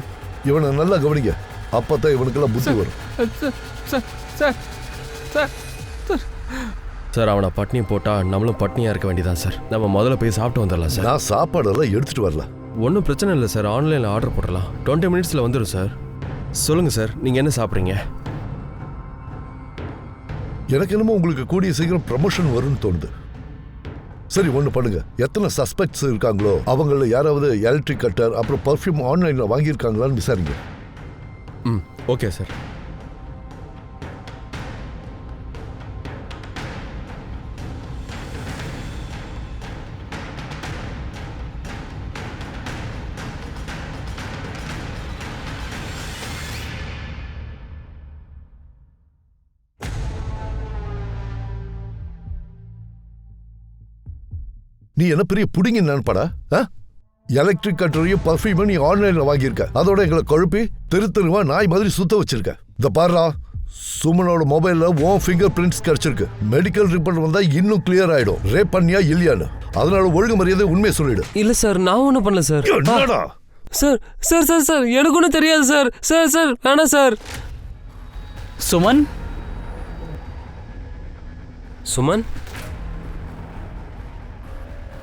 இவனை நல்லா கவனிங்க, அப்பதான் இவனுக்கெல்லாம் புத்தி வரும். சார் சார் சார் சார், அவனை பட்னி போட்டா நம்மளும் பட்னியா இருக்க வேண்டியதான் சார். நம்ம முதல்ல போய் சாப்பிட்டு வந்துடலாம் சார். நான் சாப்பாடெல்லாம் எடுத்துட்டு வரல. ஒன்றும் பிரச்சனை இல்லை சார், ஆன்லைனில் ஆர்டர் போடலாம். 20 மினிட்ஸில் வந்துடும் சார். சொல்லுங்கள் சார், நீங்கள் என்ன சாப்பிட்றீங்க? எனக்கு என்னமோ உங்களுக்கு கூடிய சீக்கிரம் ப்ரமோஷன் வரும்னு தோணுது. சரி, ஒன்று பண்ணுங்க. எத்தனை சஸ்பெக்ட்ஸ் இருக்காங்களோ அவங்கள யாராவது எலக்ட்ரிக் கட்டர் அப்புறம் பர்ஃப்யூம் ஆன்லைனில் வாங்கியிருக்காங்களான்னு விசாரிங்க. Okay sir. நீ என்ன பெரிய புடிங்க நினைப்படா? எலக்ட்ரிக் கட்டரையும் பர்ஃப்யூமும் நீ ஆன்லைன்ல வாங்கியிருக்க. அதோட எங்களை குழப்பி தெருவா நாய் மாதிரி சுத்த வச்சிருக்க. இந்த பாருடா, சுமனோட மொபைல்ல உன் ஃபிங்கர் பிரிண்ட்ஸ் கிடைச்சிருக்கு. மெடிக்கல் ரிப்போர்ட் வந்தா இன்னும் கிளியர் ஆயிடும் ரேப் பண்ணியா இல்லையான்னு. அதனால ஒழுங்கு மரியாதை உண்மையை சொல்லிடு. இல்ல சார், நான் ஒன்றும் பண்ணல சார். என்னடா சார் சார் சார் சார் எனக்கு ஒன்றும் தெரியாது சார். சார் சார் வேணாம் சார். சுமன் சுமன்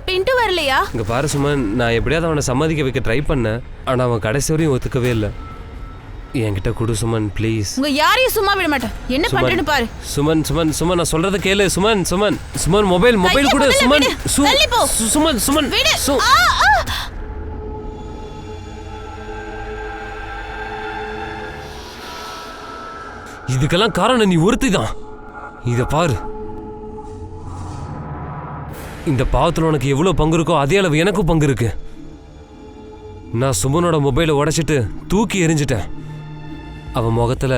பிண்டு வரலையா? இங்க பாரு சுமன், நான் எப்படியாவது அவனை சம்மதிக்க வைக்க ட்ரை பண்ணேன். ஆனா அவன் கடைசி வரையும் ஒத்துக்கவே இல்லை. என்கிட்ட கொடு சுமன் ப்ளீஸ். உங்க யாரையும் சும்மா விட மாட்டேன். என்ன பண்றேன்னு பாரு. சுமன் சுமன் சுமன் நான் சொல்றத கேளு. சுமன் சுமன் சுமன் மொபைல் கொடு சுமன். சுமன் சுமன் இதுக்கெல்லாம் காரணம் நீ ஒருத்தி தான். இத பாரு, இந்த பாவத்தில் உனக்கு எவ்வளோ பங்கு இருக்கோ அதே அளவு எனக்கும் பங்கு இருக்கு. நான் சுமனோட மொபைலை உடைச்சிட்டு தூக்கி எரிஞ்சிட்டேன். அவன் முகத்தில்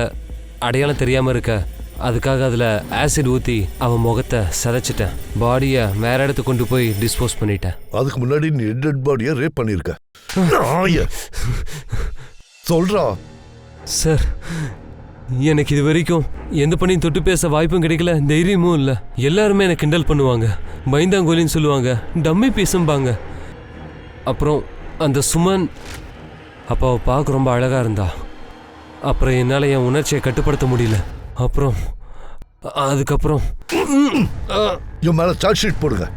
அடையாளம் தெரியாமல் இருக்க, அதுக்காக அதில் ஆசிட் ஊற்றி அவன் முகத்தை சிதைச்சிட்டேன். பாடியை வேற இடத்துக்கு கொண்டு போய் டிஸ்போஸ் பண்ணிட்டேன். அதுக்கு முன்னாடி நீ டெட் பாடியை ரேப் பண்ணியிருக்க. சொல்றா சார், எனக்கு இது வரைக்கும் எந்த பணியும் தொட்டு பேச வாய்ப்பும் கிடைக்கல, தைரியமும் இல்லை. எல்லாருமே என்னை கிண்டல் பண்ணுவாங்க, பயந்தாங்கோலின்னு சொல்லுவாங்க, டம்மி பீசும்பாங்க. அப்புறம் அந்த சுமன் அப்பாவை பார்க்க ரொம்ப அழகாக இருந்தா. அப்புறம் என்னால் என் உணர்ச்சியை கட்டுப்படுத்த முடியல. அதுக்கப்புறம் இவன் மேலே சார்ஜ் ஷீட் போடுங்க.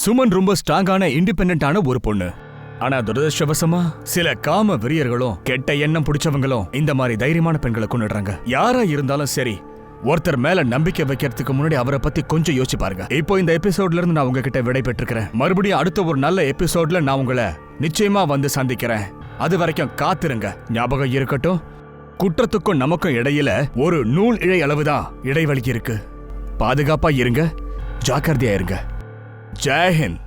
சுமன் ரொம்ப ஸ்ட்ராங்கான இண்டிபெண்டான ஒரு பொண்ணு. ஆனா துரதிருஷ்டவசமா சில காம வெறியர்களும் கெட்ட எண்ணம் பிடிச்சவங்களும் இந்த மாதிரி தைரியமான பெண்களை கொண்டுடுறாங்க. யாரா இருந்தாலும் சரி, ஒருத்தர் மேல நம்பிக்கை வைக்கிறதுக்கு முன்னாடி அவரை பத்தி கொஞ்சம் யோசிச்சு பாருங்க. இப்போ இந்த எபிசோட்ல இருந்து நான் உங்ககிட்ட விடை பெற்றுக்கிறேன். மறுபடியும் அடுத்த ஒரு நல்ல எபிசோட்ல நான் உங்களை நிச்சயமா வந்து சந்திக்கிறேன். அது வரைக்கும் காத்திருங்க. ஞாபகம் இருக்கட்டும், குற்றத்துக்கும் நமக்கும் இடையில ஒரு நூல் இழை அளவுதான் இடைவெளி இருக்கு. பாதுகாப்பா இருங்க, ஜாக்கிரதையா இருங்க. ஜெய் ஹிந்த்.